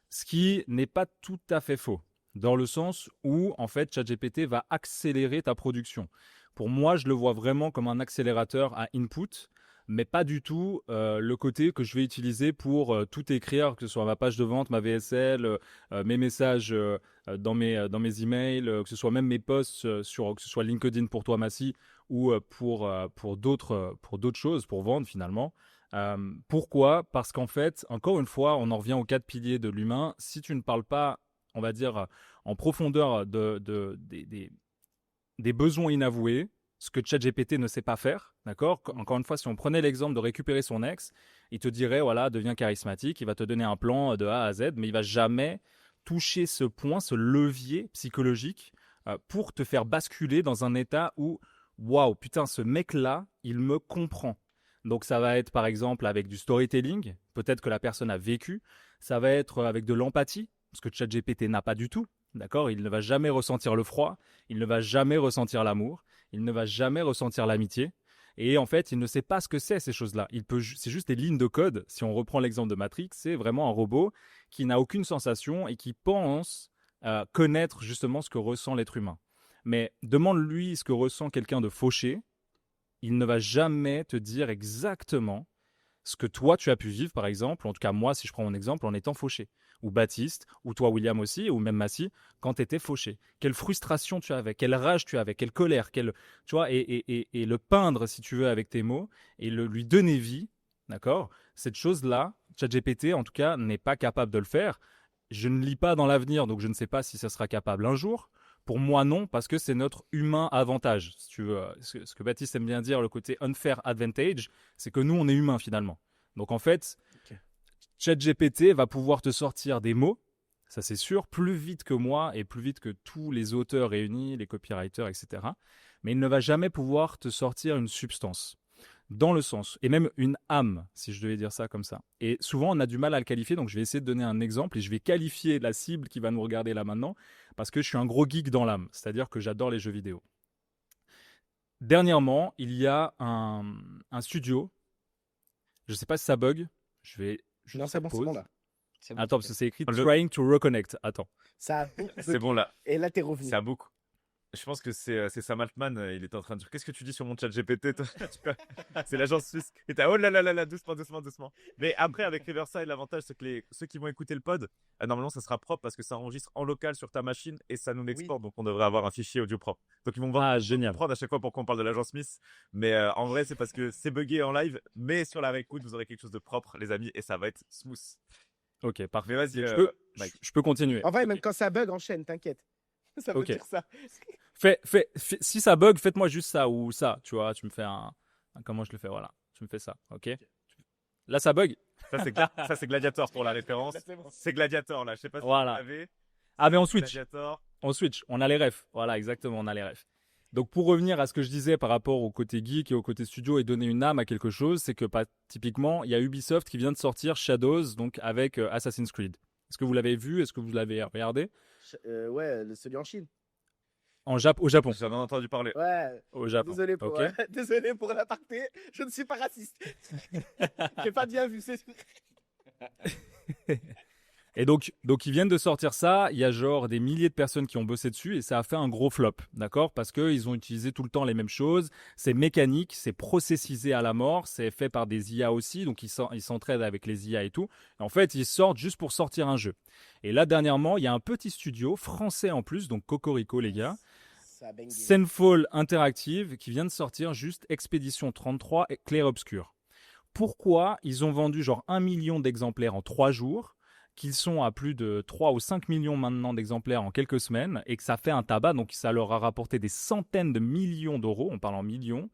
Ce qui n'est pas tout à fait faux, dans le sens où en fait ChatGPT va accélérer ta production. Pour moi, je le vois vraiment comme un accélérateur à input, mais pas du tout le côté que je vais utiliser pour tout écrire, que ce soit ma page de vente, ma VSL, mes messages dans mes emails, que ce soit même mes posts que ce soit LinkedIn pour toi, Massy, ou pour d'autres choses, pour vendre finalement. Pourquoi? Parce qu'en fait, encore une fois, on en revient aux 4 piliers de l'humain. Si tu ne parles pas, on va dire, en profondeur des besoins inavoués, ce que ChatGPT ne sait pas faire, d'accord? Encore une fois, si on prenait l'exemple de récupérer son ex, il te dirait, voilà, deviens charismatique, il va te donner un plan de A à Z, mais il va jamais toucher ce point, ce levier psychologique pour te faire basculer dans un état où, waouh, putain, ce mec-là, il me comprend. Donc ça va être par exemple avec du storytelling, peut-être que la personne a vécu, ça va être avec de l'empathie, parce que ChatGPT n'a pas du tout, d'accord? Il ne va jamais ressentir le froid, il ne va jamais ressentir l'amour, il ne va jamais ressentir l'amitié. Et en fait, il ne sait pas ce que c'est ces choses-là. C'est juste des lignes de code. Si on reprend l'exemple de Matrix, c'est vraiment un robot qui n'a aucune sensation et qui pense connaître justement ce que ressent l'être humain. Mais demande-lui ce que ressent quelqu'un de fauché, il ne va jamais te dire exactement ce que toi, tu as pu vivre, par exemple, en tout cas moi, si je prends mon exemple, en étant fauché, ou Baptiste, ou toi, William aussi, ou même Massy, quand tu étais fauché. Quelle frustration tu avais, quelle rage tu avais, quelle colère, tu vois, et le peindre, si tu veux, avec tes mots, et lui donner vie, d'accord? Cette chose-là, ChatGPT, en tout cas, n'est pas capable de le faire. Je ne lis pas dans l'avenir, donc je ne sais pas si ça sera capable un jour. Pour moi, non, parce que c'est notre humain avantage. Si tu veux, ce que Baptiste aime bien dire, le côté unfair advantage, c'est que nous, on est humains finalement. Donc en fait, Ok. ChatGPT va pouvoir te sortir des mots, ça c'est sûr, plus vite que moi et plus vite que tous les auteurs réunis, les copywriters, etc. Mais il ne va jamais pouvoir te sortir une substance. Dans le sens, et même une âme, si je devais dire ça comme ça. Et souvent, on a du mal à le qualifier, donc je vais essayer de donner un exemple et je vais qualifier la cible qui va nous regarder là maintenant, parce que je suis un gros geek dans l'âme, c'est-à-dire que j'adore les jeux vidéo. Dernièrement, il y a un studio, je ne sais pas si ça bug, je vais juste Non, c'est bon, c'est pause. bon là. C'est bon, Attends, parce que c'est écrit Trying to Reconnect. Attends. Ça. C'est bon là. Et là, t'es revenu. C'est à beaucoup. Je pense que c'est Sam Altman, il était en train de dire qu'est-ce que tu dis sur mon chat GPT toi C'est l'agence suisse. Et t'as oh là là là là, doucement, doucement, doucement. Mais après, avec Riverside, l'avantage, c'est que ceux qui vont écouter le pod, normalement, ça sera propre parce que ça enregistre en local sur ta machine et ça nous l'exporte. Donc, on devrait avoir un fichier audio propre. Donc, ils vont voir Génial. prendre à chaque fois pour qu'on parle de l'agence Smith. Mais en vrai, c'est parce que c'est buggé en live. Mais sur la réécoute, vous aurez quelque chose de propre, les amis, et ça va être smooth. Ok, parfait. Mais vas-y, Mike. Je peux continuer. En vrai, même quand ça bug, enchaîne, t'inquiète. Ça veut Ok. dire ça. Si ça bug, faites-moi juste ça ou ça. Tu vois, tu me fais comment je le fais? Voilà, tu me fais ça. Ok. Là, ça bug. Ça, c'est Gladiator pour la référence. Là, c'est bon. C'est Gladiator, là. Je sais pas si Voilà. vous savez. Ah, mais on switch. Gladiator. On switch. On a les refs. Voilà, exactement, on a les refs. Donc, pour revenir à ce que je disais par rapport au côté geek et au côté studio et donner une âme à quelque chose, c'est que typiquement, il y a Ubisoft qui vient de sortir Shadows, donc avec Assassin's Creed. Est-ce que vous l'avez vu? Est-ce que vous l'avez regardé? Ouais, celui en Chine. Au Japon. J'en ai entendu parler. Ouais. Au Japon. Désolé pour, Ok. désolé pour l'aparté. Je ne suis pas raciste. J'ai pas bien vu. Et donc, ils viennent de sortir ça. Il y a genre des milliers de personnes qui ont bossé dessus et ça a fait un gros flop, d'accord? Parce qu'ils ont utilisé tout le temps les mêmes choses. C'est mécanique, c'est processisé à la mort, c'est fait par des IA aussi, donc ils s'entraident avec les IA et tout. Et en fait, ils sortent juste pour sortir un jeu. Et là, dernièrement, il y a un petit studio français en plus, donc Cocorico, les gars. Senfall Interactive qui vient de sortir juste Expédition 33 et Clair Obscur. Pourquoi ils ont vendu genre 1 million d'exemplaires en 3 jours, qu'ils sont à plus de 3 ou 5 millions maintenant d'exemplaires en quelques semaines, et que ça fait un tabac, donc ça leur a rapporté des centaines de millions d'euros, on parle en millions.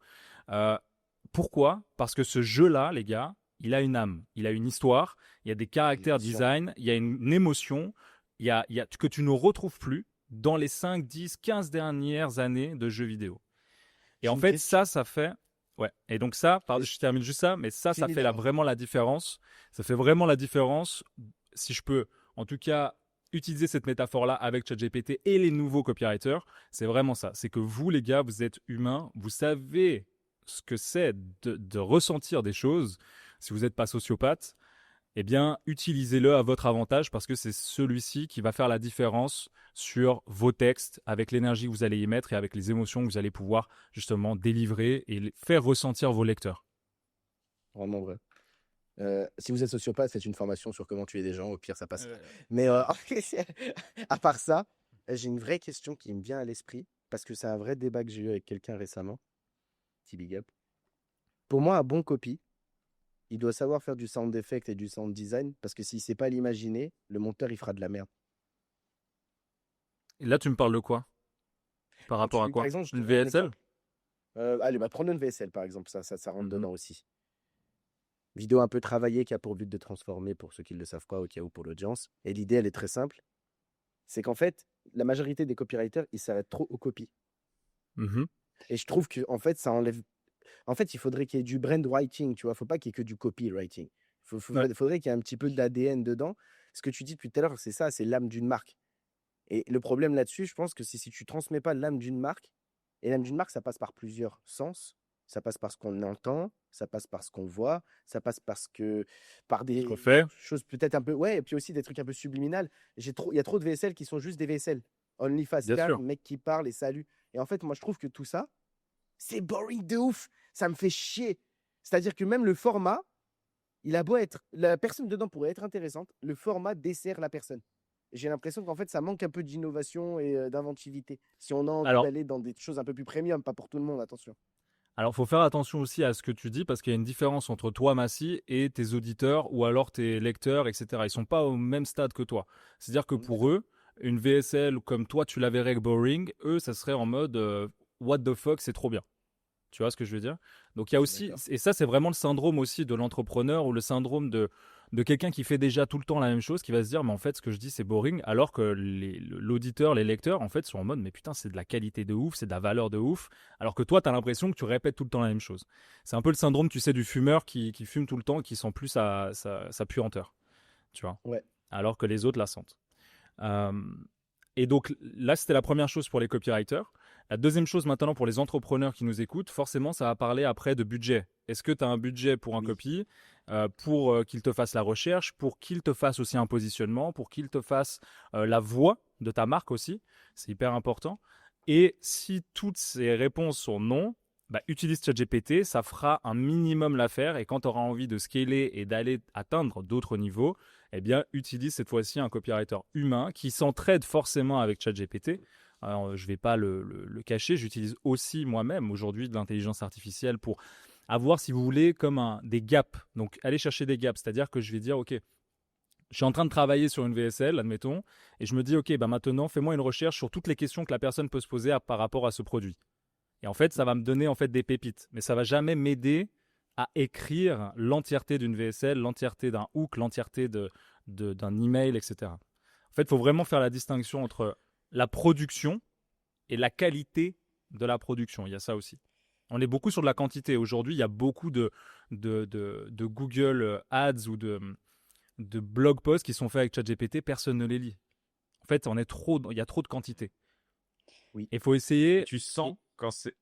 Pourquoi? Parce que ce jeu-là, les gars, il a une âme, il a une histoire, il y a des caractères design, il y a une émotion, il y a que tu ne retrouves plus dans les 5, 10, 15 dernières années de jeux vidéo. Et en fait, ça fait... Ouais. Et donc ça, je termine juste ça, mais ça fait vraiment la différence. Ça fait vraiment la différence, si je peux, en tout cas, utiliser cette métaphore-là avec ChatGPT et les nouveaux copywriters. C'est vraiment ça. C'est que vous, les gars, vous êtes humains, vous savez ce que c'est de ressentir des choses. Si vous n'êtes pas sociopathe, eh bien, utilisez-le à votre avantage parce que c'est celui-ci qui va faire la différence sur vos textes, avec l'énergie que vous allez y mettre et avec les émotions que vous allez pouvoir justement délivrer et faire ressentir vos lecteurs. Vraiment vrai. Si vous êtes sociopathe, c'est une formation sur comment tuer des gens. Au pire, ça passe. Mais à part ça, j'ai une vraie question qui me vient à l'esprit parce que c'est un vrai débat que j'ai eu avec quelqu'un récemment. Petit big up. Pour moi, un bon copy, il doit savoir faire du sound effect et du sound design parce que s'il ne sait pas l'imaginer, le monteur, il fera de la merde. Et là, tu me parles de quoi? Par rapport à quoi? Par exemple, une VSL? Allez, prendre une VSL, par exemple. Ça rentre dedans aussi. Vidéo un peu travaillée qui a pour but de transformer, pour ceux qui ne le savent pas, au cas où pour l'audience. Et l'idée, elle est très simple. C'est qu'en fait, la majorité des copywriters, ils s'arrêtent trop aux copies. Et je trouve que, en fait, ça enlève... En fait, il faudrait qu'il y ait du brand writing, tu vois. Il ne faut pas qu'il y ait que du copywriting. Il faudrait qu'il y ait un petit peu d'ADN dedans. Ce que tu dis depuis tout à l'heure, c'est ça, c'est l'âme d'une marque. Et le problème là-dessus, je pense que c'est si tu ne transmets pas l'âme d'une marque, et l'âme d'une marque, ça passe par plusieurs sens. Ça passe par ce qu'on entend, ça passe par ce qu'on voit, ça passe par des choses peut-être un peu... Ouais, et puis aussi des trucs un peu subliminales. Il y a trop de VSL qui sont juste des VSL. Only fast car, mec qui parle et salut. Et en fait, moi, je trouve que tout ça, c'est boring de ouf. Ça me fait chier. C'est-à-dire que même le format, il a beau être, la personne dedans pourrait être intéressante, le format dessert la personne. J'ai l'impression qu'en fait, ça manque un peu d'innovation et d'inventivité. Si on a envie Alors, d'aller dans des choses un peu plus premium, pas pour tout le monde, attention. Alors, faut faire attention aussi à ce que tu dis parce qu'il y a une différence entre toi, Massy, et tes auditeurs ou alors tes lecteurs, etc. Ils sont pas au même stade que toi. C'est-à-dire que pour D'accord. eux, une VSL comme toi, tu la verrais boring. Eux, ça serait en mode what the fuck, c'est trop bien. Tu vois ce que je veux dire? Donc il y a Je suis aussi, d'accord. et ça c'est vraiment le syndrome aussi de l'entrepreneur ou le syndrome de quelqu'un qui fait déjà tout le temps la même chose, qui va se dire, mais en fait ce que je dis c'est boring, alors que l'auditeur, les lecteurs en fait sont en mode, mais putain c'est de la qualité de ouf, c'est de la valeur de ouf, alors que toi tu as l'impression que tu répètes tout le temps la même chose. C'est un peu le syndrome, tu sais, du fumeur qui fume tout le temps et qui sent plus sa puanteur, tu vois, Ouais. alors que les autres la sentent. Euh, et donc là, c'était la première chose pour les copywriters. La deuxième chose maintenant pour les entrepreneurs qui nous écoutent, forcément, ça va parler après de budget. Est-ce que tu as un budget pour un Oui. copy, pour qu'il te fasse la recherche, pour qu'il te fasse aussi un positionnement, pour qu'il te fasse la voix de ta marque aussi? C'est hyper important. Et si toutes ces réponses sont non, bah, utilise ChatGPT, ça fera un minimum l'affaire. Et quand tu auras envie de scaler et d'aller atteindre d'autres niveaux, eh bien, utilise cette fois-ci un copywriter humain qui s'entraide forcément avec ChatGPT. Alors, je ne vais pas le cacher, j'utilise aussi moi-même aujourd'hui de l'intelligence artificielle pour avoir, si vous voulez, comme des gaps. Donc, aller chercher des gaps, c'est-à-dire que je vais dire, OK, je suis en train de travailler sur une VSL, admettons, et je me dis, OK, bah maintenant, fais-moi une recherche sur toutes les questions que la personne peut se poser par rapport à ce produit. Et en fait, ça va me donner en fait des pépites, mais ça va jamais m'aider à écrire l'entièreté d'une VSL, l'entièreté d'un hook, l'entièreté d'un email, etc. En fait, il faut vraiment faire la distinction entre la production et la qualité de la production. Il y a ça aussi. On est beaucoup sur de la quantité. Aujourd'hui, il y a beaucoup de Google Ads ou de blog posts qui sont faits avec ChatGPT. Personne ne les lit. En fait, il y a trop de quantité. Oui. Il faut Et essayer. tu sens quand c'est.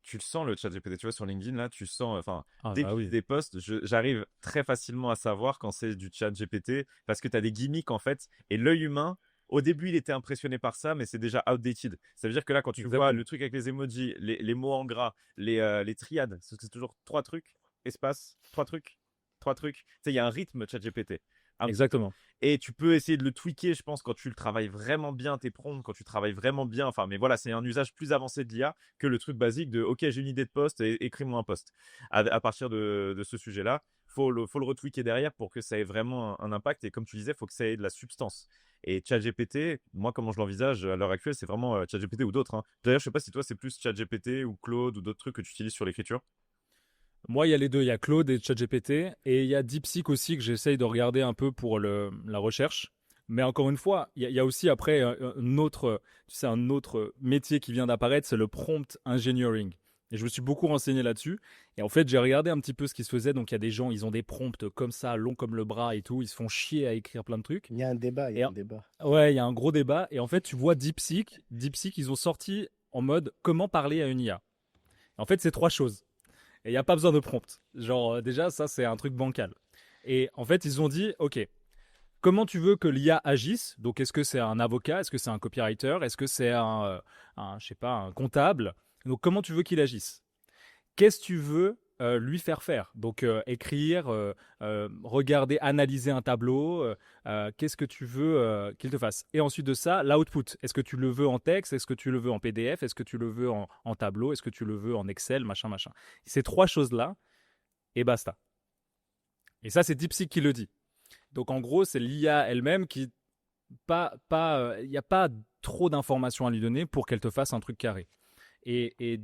Tu le sens le chat GPT, tu vois, sur LinkedIn, là, tu sens, enfin, Ah dès que bah je lis oui. des posts, j'arrive très facilement à savoir quand c'est du chat GPT parce que tu as des gimmicks, en fait, et l'œil humain, au début, il était impressionné par ça, mais c'est déjà outdated. Ça veut dire que là, quand tu vois Exactement. le truc avec les emojis, les mots en gras, les triades, c'est toujours trois trucs, espace, trois trucs. Tu sais, il y a un rythme chat GPT. Exactement. Et tu peux essayer de le tweaker, je pense, quand tu le travailles vraiment bien, tes prompts, quand tu travailles vraiment bien. Enfin, mais voilà, c'est un usage plus avancé de l'IA que le truc basique de OK, j'ai une idée de post et écris-moi un post. À partir de ce sujet-là, faut le retweaker derrière pour que ça ait vraiment un impact. Et comme tu disais, il faut que ça ait de la substance. Et ChatGPT, moi, comment je l'envisage à l'heure actuelle, c'est vraiment ChatGPT ou d'autres, hein. D'ailleurs, je sais pas si toi, c'est plus ChatGPT ou Claude ou d'autres trucs que tu utilises sur l'écriture. Moi, il y a les deux. Il y a Claude et ChatGPT. Et il y a DeepSeek aussi que j'essaye de regarder un peu pour la recherche. Mais encore une fois, il y a aussi après un autre métier qui vient d'apparaître, c'est le prompt engineering. Et je me suis beaucoup renseigné là-dessus. Et en fait, j'ai regardé un petit peu ce qui se faisait. Donc, il y a des gens, ils ont des prompts comme ça, longs comme le bras et tout. Ils se font chier à écrire plein de trucs. Il y a un débat, il y Et a un débat. ouais, il y a un gros débat. Et en fait, tu vois DeepSeek. DeepSeek, ils ont sorti en mode comment parler à une IA. En fait, c'est trois choses. Et il n'y a pas besoin de prompt. Genre, déjà, ça, c'est un truc bancal. Et en fait, ils ont dit, OK, comment tu veux que l'IA agisse? Donc, est-ce que c'est un avocat? Est-ce que c'est un copywriter? Est-ce que c'est je sais pas, un comptable? Donc, comment tu veux qu'il agisse? Qu'est-ce que tu veux lui faire faire? Donc, écrire, regarder, analyser un tableau. Qu'est-ce que tu veux qu'il te fasse? Et ensuite de ça, l'output. Est-ce que tu le veux en texte? Est-ce que tu le veux en PDF? Est-ce que tu le veux en tableau? Est-ce que tu le veux en Excel? Machin, machin. Ces trois choses-là, et basta. Et ça, c'est DeepSeek qui le dit. Donc, en gros, c'est l'IA elle-même qui il n'y a pas trop d'informations à lui donner pour qu'elle te fasse un truc carré. Et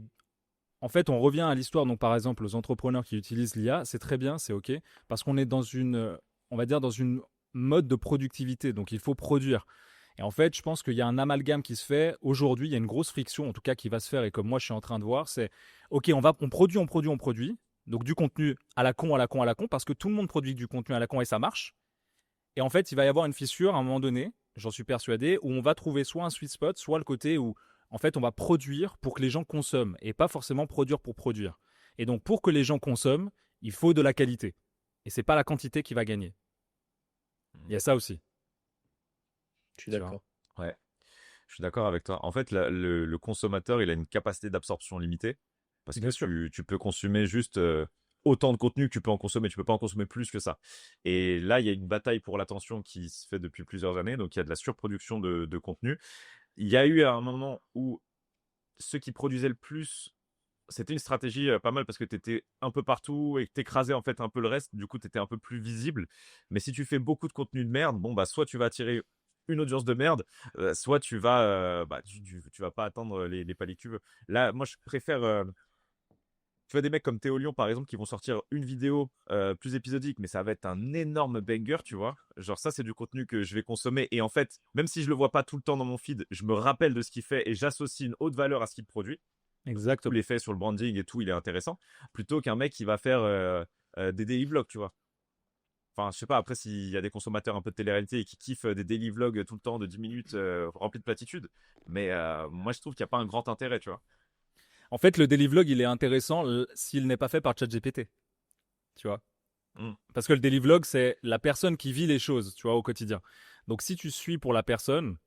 en fait, on revient à l'histoire, donc par exemple, aux entrepreneurs qui utilisent l'IA, c'est très bien, c'est OK, parce qu'on est on va dire, dans une mode de productivité, donc il faut produire. Et en fait, je pense qu'il y a un amalgame qui se fait. Aujourd'hui, il y a une grosse friction, en tout cas, qui va se faire, et comme moi, je suis en train de voir, c'est OK, on produit, on produit, on produit, donc du contenu à la con, à la con, à la con, parce que tout le monde produit du contenu à la con et ça marche. Et en fait, il va y avoir une fissure à un moment donné, j'en suis persuadé, où on va trouver soit un sweet spot, soit le côté où, en fait, on va produire pour que les gens consomment et pas forcément produire pour produire. Et donc, pour que les gens consomment, il faut de la qualité. Et c'est pas la quantité qui va gagner. Il y a ça aussi. Je suis Tu vois. d'accord. Ouais, je suis d'accord avec toi. En fait, le consommateur, il a une capacité d'absorption limitée parce que Bien sûr. tu peux consommer juste autant de contenu que tu peux en consommer. Tu peux pas en consommer plus que ça. Et là, il y a une bataille pour l'attention qui se fait depuis plusieurs années. Donc, il y a de la surproduction de contenu. Il y a eu un moment où ceux qui produisaient le plus, c'était une stratégie pas mal parce que tu étais un peu partout et que tu écrasais en fait un peu le reste. Du coup, tu étais un peu plus visible. Mais si tu fais beaucoup de contenu de merde, bon, bah, soit tu vas attirer une audience de merde, soit tu vas, tu vas pas atteindre les paliers que tu veux. Là, moi, je préfère. Tu vois des mecs comme Théo Lyon, par exemple, qui vont sortir une vidéo plus épisodique, mais ça va être un énorme banger, tu vois. Genre ça, c'est du contenu que je vais consommer. Et en fait, même si je le vois pas tout le temps dans mon feed, je me rappelle de ce qu'il fait et j'associe une haute valeur à ce qu'il produit. Tout Exactement. l'effet sur le branding et tout, il est intéressant. Plutôt qu'un mec qui va faire des daily vlogs, tu vois. Enfin, je sais pas, après, s'il y a des consommateurs un peu de télé-réalité et qui kiffent des daily vlogs tout le temps de 10 minutes remplis de platitudes. Mais moi, je trouve qu'il n'y a pas un grand intérêt, tu vois. En fait, le daily vlog, il est intéressant s'il n'est pas fait par ChatGPT. Tu vois. Mm. Parce que le daily vlog, c'est la personne qui vit les choses, tu vois, au quotidien. Donc, si tu suis pour la personne,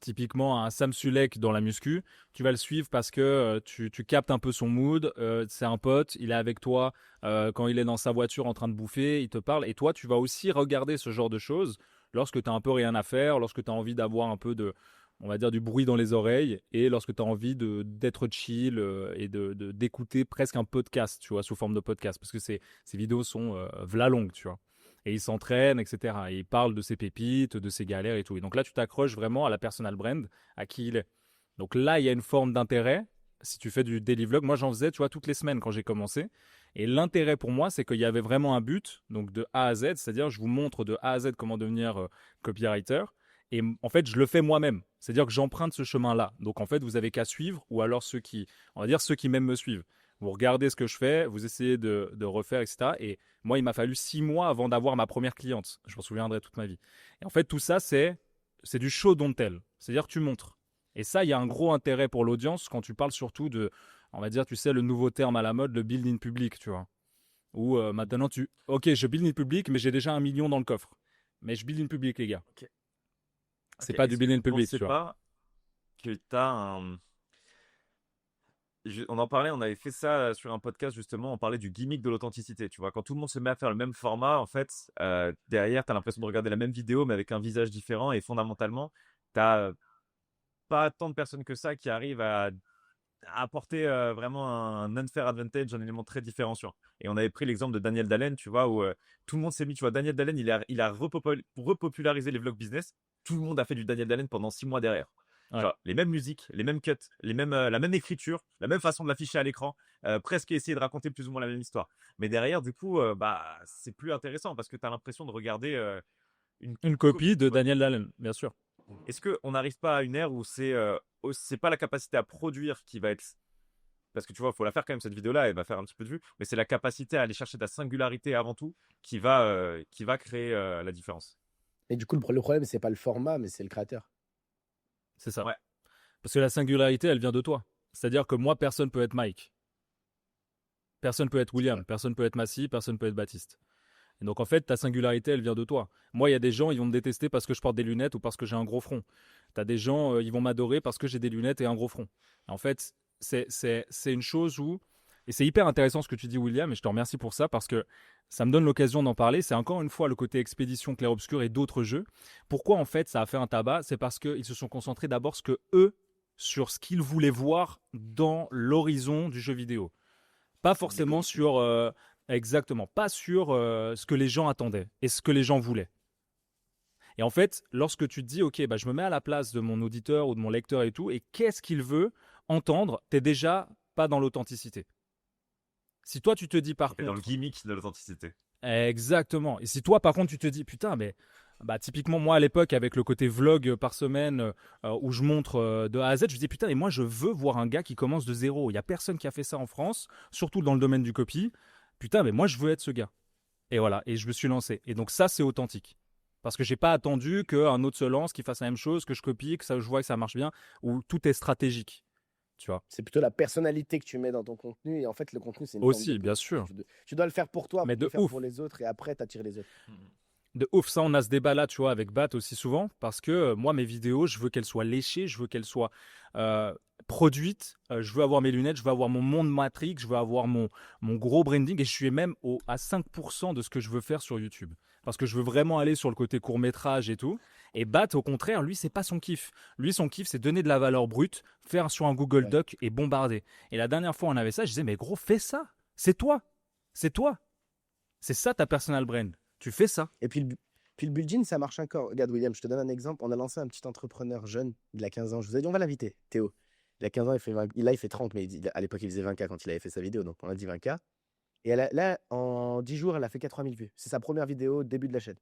typiquement un Sam Sulek dans la muscu, tu vas le suivre parce que tu captes un peu son mood. C'est un pote, il est avec toi quand il est dans sa voiture en train de bouffer, il te parle. Et toi, tu vas aussi regarder ce genre de choses lorsque tu as un peu rien à faire, lorsque tu as envie d'avoir un peu de, on va dire, du bruit dans les oreilles et lorsque tu as envie d'être chill et d'écouter presque un podcast, tu vois, sous forme de podcast. Parce que ces vidéos sont v'là longues, tu vois. Et il s'entraîne, etc. Et il parle de ses pépites, de ses galères et tout. Et donc là, tu t'accroches vraiment à la personal brand, à qui il est. Donc là, il y a une forme d'intérêt. Si tu fais du daily vlog, moi j'en faisais, tu vois, toutes les semaines quand j'ai commencé. Et l'intérêt pour moi, c'est qu'il y avait vraiment un but, donc de A à Z, c'est-à-dire je vous montre de A à Z comment devenir copywriter. Et en fait, je le fais moi-même. C'est-à-dire que j'emprunte ce chemin-là. Donc en fait, vous avez qu'à suivre, ou alors on va dire ceux qui même me suivent. Vous regardez ce que je fais, vous essayez de refaire, etc. Et moi, il m'a fallu 6 mois avant d'avoir ma première cliente. Je m'en souviendrai toute ma vie. Et en fait, tout ça, c'est du show don't tell. C'est-à-dire que tu montres. Et ça, il y a un gros intérêt pour l'audience quand tu parles surtout de, on va dire, tu sais, le nouveau terme à la mode, le build in public, tu vois. Où maintenant, ok, je build in public, mais j'ai déjà 1 million dans le coffre. Mais je build in public, les gars. Ok. C'est Ok. pas du Est-ce que build in vous public, pensez tu vois. pas que tu as un. On en parlait, on avait fait ça sur un podcast justement, on parlait du gimmick de l'authenticité. Tu vois, quand tout le monde se met à faire le même format, en fait, derrière, tu as l'impression de regarder la même vidéo, mais avec un visage différent. Et fondamentalement, tu n'as pas tant de personnes que ça qui arrivent à apporter vraiment un unfair advantage, un élément très différenciant. Et on avait pris l'exemple de Daniel Dallen, tu vois, où tout le monde s'est mis, tu vois, Daniel Dallen, il a repopularisé les vlogs business. Tout le monde a fait du Daniel Dallen pendant 6 mois derrière. Ouais. Genre, les mêmes musiques, les mêmes cuts, la même écriture, la même façon de l'afficher à l'écran, presque essayer de raconter plus ou moins la même histoire. Mais derrière, du coup, bah, c'est plus intéressant parce que tu as l'impression de regarder une Une copie copie, de tu vois. Daniel Allen, bien sûr. Est-ce qu'on n'arrive pas à une ère où c'est pas la capacité à produire qui va être. Parce que tu vois, il faut la faire quand même, cette vidéo-là, elle va faire un petit peu de vue, mais c'est la capacité à aller chercher ta singularité avant tout qui va créer la différence. Et du coup, le problème, c'est pas le format, mais c'est le créateur. C'est ça. Ouais. Parce que la singularité, elle vient de toi. C'est-à-dire que moi, personne peut être Mike. Personne peut être C'est William. vrai. Personne peut être Massy. Personne peut être Baptiste. Et donc, en fait, ta singularité, elle vient de toi. Moi, il y a des gens, ils vont me détester parce que je porte des lunettes ou parce que j'ai un gros front. Tu as des gens, ils vont m'adorer parce que j'ai des lunettes et un gros front. En fait, c'est une chose où. Et c'est hyper intéressant ce que tu dis, William, et je te remercie pour ça parce que ça me donne l'occasion d'en parler. C'est encore une fois le côté expédition clair-obscur et d'autres jeux. Pourquoi, en fait, ça a fait un tabac? C'est parce qu'ils se sont concentrés d'abord sur ce qu'ils voulaient voir dans l'horizon du jeu vidéo. Pas forcément sur. Exactement. Pas sur ce que les gens attendaient et ce que les gens voulaient. Et en fait, lorsque tu te dis, OK, bah, je me mets à la place de mon auditeur ou de mon lecteur et tout, et qu'est-ce qu'il veut entendre, t'es déjà pas dans l'authenticité. Si toi, tu te dis par Et dans le contre. gimmick de l'authenticité. Exactement. Et si toi, par contre, tu te dis, putain, mais bah, typiquement, moi, à l'époque, avec le côté vlog par semaine où je montre de A à Z, je me dis, putain, et moi, je veux voir un gars qui commence de zéro. Il n'y a personne qui a fait ça en France, surtout dans le domaine du copy. Putain, mais moi, je veux être ce gars. Et voilà, et je me suis lancé. Et donc, ça, c'est authentique. Parce que j'ai pas attendu qu'un autre se lance, qu'il fasse la même chose, que je copie, que ça, je vois que ça marche bien, où tout est stratégique. Tu vois. C'est plutôt la personnalité que tu mets dans ton contenu. Et en fait, le contenu, c'est une forme de Aussi, bien pub. sûr. Tu dois le faire pour toi, Mais pour le de faire ouf. pour les autres, et après, t'attires les autres. De ouf, ça, on a ce débat-là, tu vois, avec Bat aussi souvent, parce que moi, mes vidéos, je veux qu'elles soient léchées, je veux qu'elles soient euh, produites, je veux avoir mes lunettes, je veux avoir mon monde Matrix, je veux avoir mon gros branding, et je suis même à 5% de ce que je veux faire sur YouTube. Parce que je veux vraiment aller sur le côté court-métrage et tout. Et Bat, au contraire, lui, c'est pas son kiff. Lui, son kiff, c'est donner de la valeur brute, faire sur un Google Ouais. Doc et bombarder. Et la dernière fois, on avait ça, je disais, mais gros, fais ça. C'est toi. C'est toi. C'est ça ta personal brand. Tu fais ça. Et puis le build-in, ça marche encore. Regarde, William, je te donne un exemple. On a lancé un petit entrepreneur jeune, il a 15 ans. Je vous ai dit, on va l'inviter, Théo. Il a 15 ans, là, il fait 30, mais à l'époque, il faisait 20K quand il avait fait sa vidéo. Donc, on a dit 20K. Et là, en 10 jours, elle a fait 80 000 vues. C'est sa première vidéo, début de la chaîne.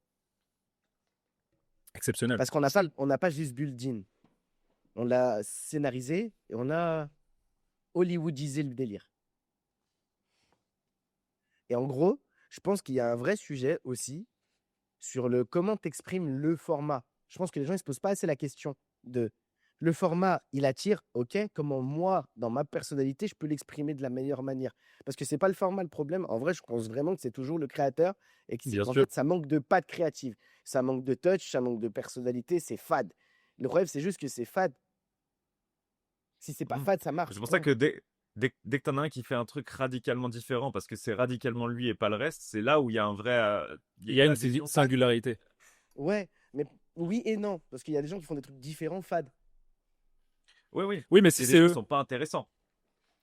Exceptionnel. Parce qu'on n'a pas juste build-in. On l'a scénarisé et on a hollywoodisé le délire. Et en gros, je pense qu'il y a un vrai sujet aussi sur le comment t'exprimes le format. Je pense que les gens ne se posent pas assez la question de le format, il attire, ok, comment moi, dans ma personnalité, je peux l'exprimer de la meilleure manière. Parce que c'est pas le format le problème. En vrai, je pense vraiment que c'est toujours le créateur et Bien qu'en sûr. fait, ça manque de patte créative. Ça manque de touch, ça manque de personnalité, c'est fade. Le problème, c'est juste que c'est fade. Si c'est pas Mhm. fade, ça marche. C'est pour ça que dès que t'en as un qui fait un truc radicalement différent, parce que c'est radicalement lui et pas le reste, c'est là où il y a un vrai. Il y a une une adhésion. singularité. Ouais, mais oui et non. Parce qu'il y a des gens qui font des trucs différents, fades. Oui, oui. Oui, mais C'est si des c'est gens eux. qui sont pas intéressants.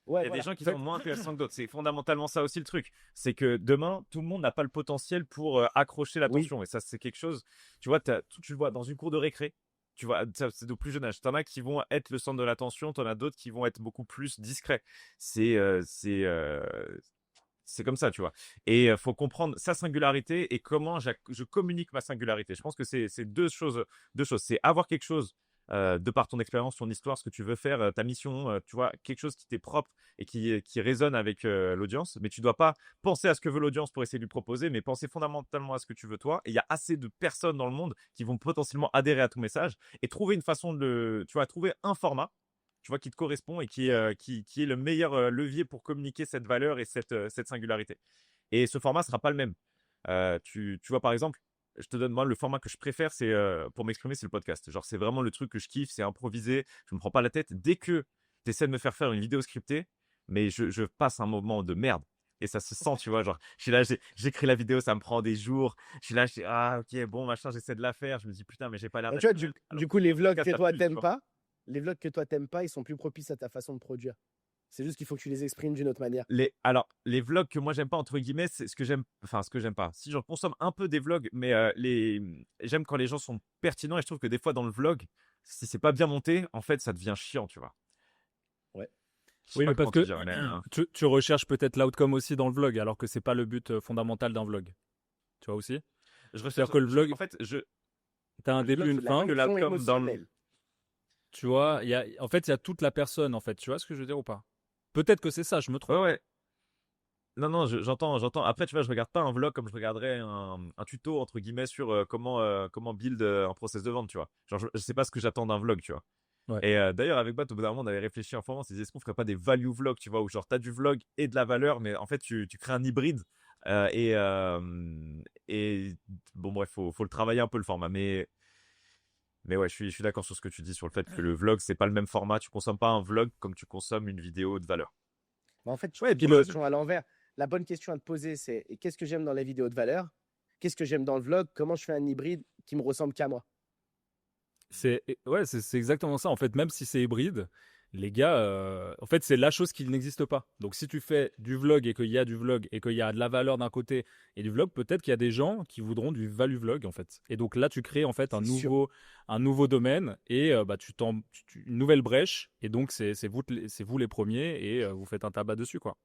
Ouais, Il y a voilà. des gens qui sont moins intéressants que d'autres. C'est fondamentalement ça aussi le truc. C'est que demain, tout le monde n'a pas le potentiel pour accrocher Oui, l'attention. Et ça, c'est quelque chose. Tu vois, tu le vois dans une cour de récré. Tu vois, ça, c'est de plus jeune âge. T'en as qui vont être le centre de l'attention. T'en as d'autres qui vont être beaucoup plus discrets. C'est, euh, c'est, euh, c'est comme ça, tu vois. Et faut comprendre sa singularité et comment je communique ma singularité. Je pense que c'est deux choses. Deux choses. C'est avoir quelque chose de par ton expérience, ton histoire, ce que tu veux faire, ta mission, tu vois, quelque chose qui t'est propre et qui résonne avec l'audience. Mais tu dois pas penser à ce que veut l'audience pour essayer de lui proposer, mais penser fondamentalement à ce que tu veux toi. Et il y a assez de personnes dans le monde qui vont potentiellement adhérer à ton message et trouver une façon tu vois, trouver un format tu vois, qui te correspond et qui est le meilleur levier pour communiquer cette valeur et cette singularité. Et ce format sera pas le même. Tu vois, par exemple, je te donne moi le format que je préfère, c'est pour m'exprimer, c'est le podcast. Genre, c'est vraiment le truc que je kiffe, c'est improvisé, je me prends pas la tête. Dès que tu essaies de me faire une vidéo scriptée, mais je passe un moment de merde. Et ça se sent, tu vois, genre, je suis là, j'écris la vidéo, ça me prend des jours. Je suis là, ah, ok, bon, machin, j'essaie de la faire. Je me dis, putain, mais j'ai pas l'air bah, d'être tu vois, cool. Alors du que coup, les le vlogs podcast, que ça toi, plus, tu t'aimes vois. pas, les vlogs que toi, t'aimes pas, ils sont plus propices à ta façon de produire. C'est juste qu'il faut que tu les exprimes d'une autre manière. Alors, les vlogs que moi j'aime pas, entre guillemets, c'est ce que j'aime pas. Si j'en consomme un peu des vlogs, mais j'aime quand les gens sont pertinents et je trouve que des fois dans le vlog, si c'est pas bien monté, en fait, ça devient chiant, tu vois. Ouais. Je sais Oui, pas mais parce comment te que dire, mais, tu recherches peut-être l'outcome aussi dans le vlog, alors que c'est pas le but fondamental d'un vlog. Tu vois aussi? je C'est-à-dire recherche, que le vlog, en fait, t'as un Le début, vlog, une c'est de la fin. que connexion l'outcome dans le, émotionnelle. Tu vois, en fait, il y a toute la personne, en fait. Tu vois ce que je veux dire ou pas? Peut-être que c'est ça, je me ouais, trompe. ouais. Non, non, j'entends. Après, tu vois, je regarde pas un vlog comme je regarderais un tuto, entre guillemets, sur comment build un process de vente, tu vois. Genre, je sais pas ce que j'attends d'un vlog, tu vois. Ouais. Et d'ailleurs, avec Bat, au bout d'un moment, on avait réfléchi en formant, on s'est dit, est-ce qu'on ferait pas des value vlogs, tu vois, où genre, t'as du vlog et de la valeur, mais en fait, tu crées un hybride. Euh, et, euh, et bon, bref, faut le travailler un peu le format. Mais ouais, je suis d'accord sur ce que tu dis sur le fait que le vlog, c'est pas le même format. Tu consommes pas un vlog comme tu consommes une vidéo de valeur. Mais en fait, tu Ouais, et te puis poses la question à l'envers. La bonne question à te poser, c'est et qu'est-ce que j'aime dans les vidéos de valeur? Qu'est-ce que j'aime dans le vlog? Comment je fais un hybride qui me ressemble qu'à moi? c'est exactement ça. En fait, même si c'est hybride, les gars, en fait, c'est la chose qui n'existe pas. Donc, si tu fais du vlog et qu'il y a du vlog et qu'il y a de la valeur d'un côté et du vlog, peut-être qu'il y a des gens qui voudront du value vlog, en fait. Et donc là, tu crées en fait C'est sûr. un nouveau domaine et bah, une nouvelle brèche. Et donc, c'est vous les premiers et vous faites un tabac dessus, quoi.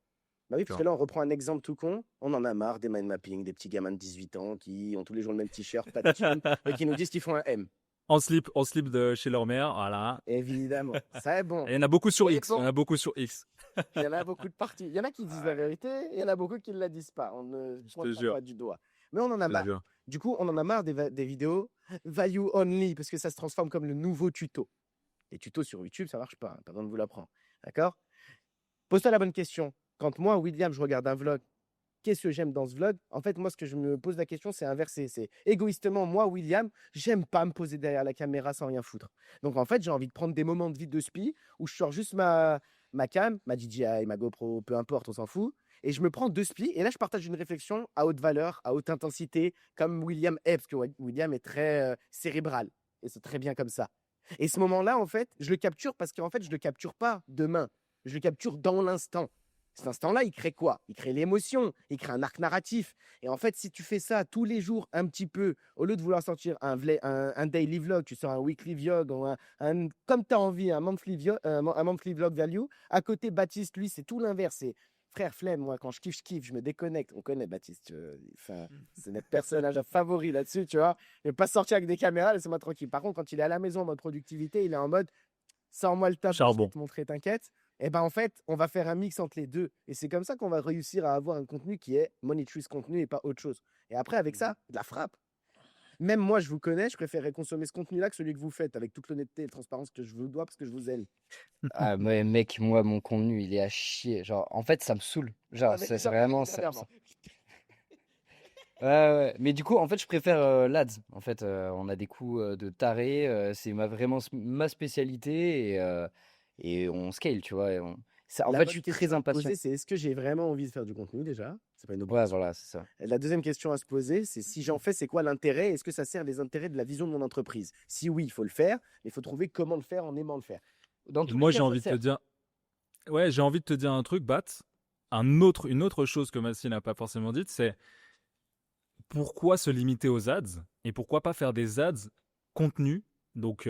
Bah oui, Tu parce vois. que là, on reprend un exemple tout con. On en a marre des mind mapping, des petits gamins de 18 ans qui ont tous les jours le même t-shirt, pas de thune, et qui nous disent qu'ils font un M. En slip de chez leur mère, voilà. Évidemment. Ça est bon. Et il y en a beaucoup sur Et X. Il y en bon, a beaucoup sur X. il y en a beaucoup de parties. Il y en a qui disent la vérité, et il y en a beaucoup qui ne la disent pas. On ne Je te pointera jure. pas du doigt. Mais on en a Je te marre. jure. Du coup, on en a marre des vidéos value only, parce que ça se transforme comme le nouveau tuto. Les tutos sur YouTube, ça marche pas. Hein, pas besoin de vous l'apprendre. D'accord? Pose-toi la bonne question. Quand moi, William, je regarde un vlog qu'est-ce que j'aime dans ce vlog? En fait, moi, ce que je me pose la question, c'est inversé. C'est égoïstement, moi, William, j'aime pas me poser derrière la caméra sans rien foutre. Donc, en fait, j'ai envie de prendre des moments de vie de spi où je sors juste ma cam, ma DJI, ma GoPro, peu importe, on s'en fout. Et je me prends 2 spi. Et là, je partage une réflexion à haute valeur, à haute intensité, comme William est, parce que William est très cérébral. Et c'est très bien comme ça. Et ce moment-là, en fait, je le capture parce qu'en fait, je le capture pas demain. Je le capture dans l'instant. Cet instant-là, il crée quoi? Il crée l'émotion, il crée un arc narratif. Et en fait, si tu fais ça tous les jours un petit peu, au lieu de vouloir sortir un daily vlog, tu sors un weekly vlog, ou comme tu as envie, un monthly vlog value. À côté, Baptiste, lui, c'est tout l'inverse. C'est frère flemme, moi, quand je kiffe, je me déconnecte. On connaît Baptiste. Enfin, c'est notre personnage favori là-dessus, tu vois. Il ne veut pas sortir avec des caméras, laisse-moi tranquille. Par contre, quand il est à la maison en mode productivité, il est en mode sors-moi le taf, je Charbon. vais te montrer, t'inquiète. Et ben en fait, on va faire un mix entre les deux. Et c'est comme ça qu'on va réussir à avoir un contenu qui est monitrice contenu et pas autre chose. Et après, avec ça, de la frappe. Même moi, je vous connais, je préférerais consommer ce contenu-là que celui que vous faites, avec toute l'honnêteté et la transparence que je vous dois parce que je vous aime. Ah, mais mec, moi, mon contenu, il est à chier. Genre, en fait, ça me saoule. Genre, c'est vraiment ça. Ouais. Mais du coup, en fait, je préfère l'ADS. En fait, on a des coups de taré. C'est vraiment ma spécialité et on scale, tu vois. En fait, je suis très impatient. C'est est-ce que j'ai vraiment envie de faire du contenu déjà? C'est pas une Ouais, obligation. voilà, c'est ça. La deuxième question à se poser, c'est si j'en fais, c'est quoi l'intérêt? Est-ce que ça sert les intérêts de la vision de mon entreprise? Si oui, il faut le faire, mais il faut trouver comment le faire en aimant le faire. Dans tous les Moi, cas, j'ai envie de ça te sert. dire, ouais, j'ai envie de te dire un truc, Bat. Une autre chose que Massi n'a pas forcément dite, c'est pourquoi se limiter aux ads et pourquoi pas faire des ads contenu, donc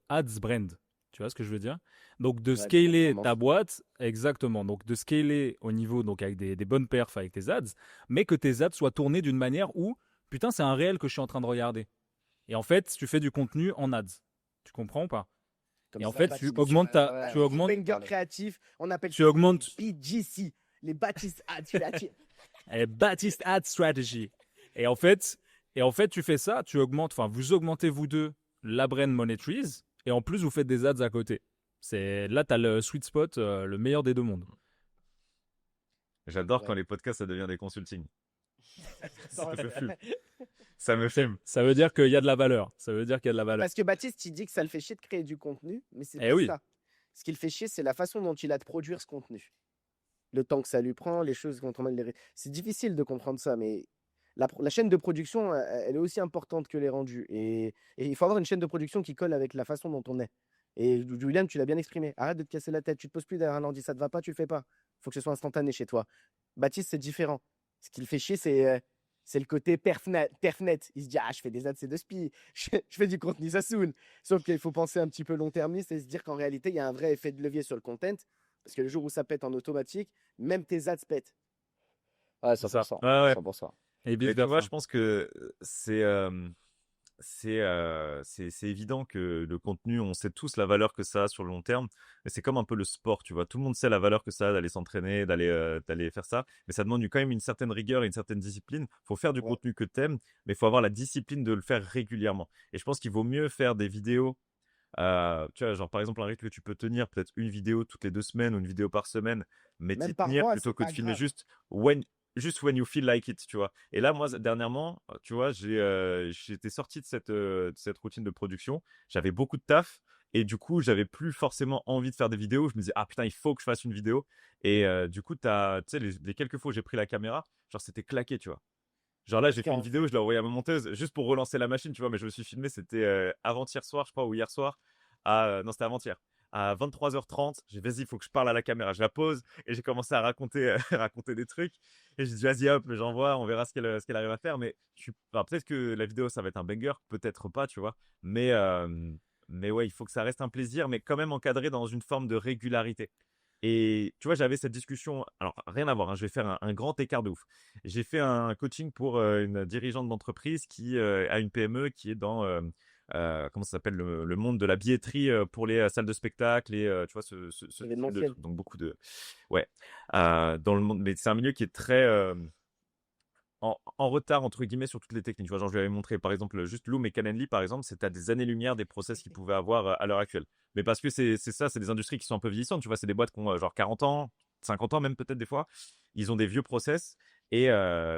ads brand. Tu vois ce que je veux dire? Donc de Ouais, scaler performance. ta boîte, exactement. Donc de scaler au niveau, donc avec des bonnes perfs avec tes ads, mais que tes ads soient tournés d'une manière où, putain, c'est un réel que je suis en train de regarder. Et en fait, tu fais du contenu en ads. Tu comprends ou pas? Comme Et en ça, fait, Baptiste, tu augmentes ta, Ouais, tu ouais. augmentes, banger créatif, on appelle tu ça augmentes, BGC, les Baptiste Ads créatifs. Baptiste Ad Strategy. Et en fait, tu fais ça, vous augmentez vous deux la brand money trees, et en plus vous faites des ads à côté. Là, t'as le sweet spot, le meilleur des deux mondes. J'adore Ouais. quand les podcasts, ça devient des consultings. Ça me fume. Ça me fume. Ça veut dire qu'il y a de la valeur. Ça veut dire qu'il y a de la valeur. Parce que Baptiste, il dit que ça le fait chier de créer du contenu, mais c'est Eh pas oui. ça. Ce qui le fait chier, c'est la façon dont il a de produire ce contenu. Le temps que ça lui prend, les choses quand on les... C'est difficile de comprendre ça, mais la chaîne de production, elle est aussi importante que les rendus. Et il faut avoir une chaîne de production qui colle avec la façon dont on est. Et Julian, tu l'as bien exprimé. Arrête de te casser la tête. Tu te poses plus derrière un ordi. Ça te va pas, tu le fais pas. Il faut que ce soit instantané chez toi. Baptiste, c'est différent. Ce qui le fait chier, c'est le côté perf-net. Il se dit, ah, je fais des ads, c'est de spi. Je fais du contenu, ça saoule. Sauf qu'il faut penser un petit peu long-termiste et se dire qu'en réalité, il y a un vrai effet de levier sur le content. Parce que le jour où ça pète en automatique, même tes ads pètent. Ouais, C'est ça. 100%. Ouais, ouais. 100%. Et Mais vice tu vois, versa. je pense que c'est évident que le contenu, on sait tous la valeur que ça a sur le long terme, mais c'est comme un peu le sport, tu vois. Tout le monde sait la valeur que ça a d'aller s'entraîner, d'aller faire ça, mais ça demande quand même une certaine rigueur et une certaine discipline. Faut faire du Ouais. contenu que t'aimes, mais il faut avoir la discipline de le faire régulièrement. Et je pense qu'il vaut mieux faire des vidéos, tu vois, genre par exemple un rythme que tu peux tenir, peut-être une vidéo toutes les 2 semaines ou une vidéo par semaine, mais Même t'y par tenir mois, plutôt c'est que pas de filmer grave. juste when you feel like it, tu vois. Et là, moi, dernièrement, tu vois, j'étais sorti de cette routine de production. J'avais beaucoup de taf et du coup, j'avais plus forcément envie de faire des vidéos. Je me disais, ah putain, il faut que je fasse une vidéo. Et du coup, tu sais, les quelques fois où j'ai pris la caméra, genre, c'était claqué, tu vois. Genre là, Parce j'ai fait qu'en une vidéo, je l'ai envoyée à ma monteuse juste pour relancer la machine, tu vois, mais je me suis filmé, c'était avant-hier soir, je crois, ou hier soir. Non, c'était avant-hier. À 23h30, j'ai dit, vas-y, il faut que je parle à la caméra. Je la pose et j'ai commencé à raconter, raconter des trucs. Et j'ai dit, vas-y, hop, j'envoie, on verra ce qu'elle arrive à faire. Mais enfin, peut-être que la vidéo, ça va être un banger, peut-être pas, tu vois. Mais ouais, il faut que ça reste un plaisir, mais quand même encadré dans une forme de régularité. Et tu vois, j'avais cette discussion. Alors, rien à voir, hein, je vais faire un grand écart de ouf. J'ai fait un coaching pour une dirigeante d'entreprise qui a une PME qui est dans comment ça s'appelle le monde de la billetterie pour les salles de spectacle et tu vois ce style de Événementiel. truc. Donc beaucoup de ouais dans le monde, mais c'est un milieu qui est très en retard entre guillemets sur toutes les techniques. Tu vois, genre je lui avais montré par exemple juste Loom et Calendly par exemple, c'est à des années-lumière des process qu'ils pouvaient avoir à l'heure actuelle. Mais parce que c'est ça, c'est des industries qui sont un peu vieillissantes. Tu vois, c'est des boîtes qui ont genre 40 ans, 50 ans même peut-être des fois. Ils ont des vieux process Et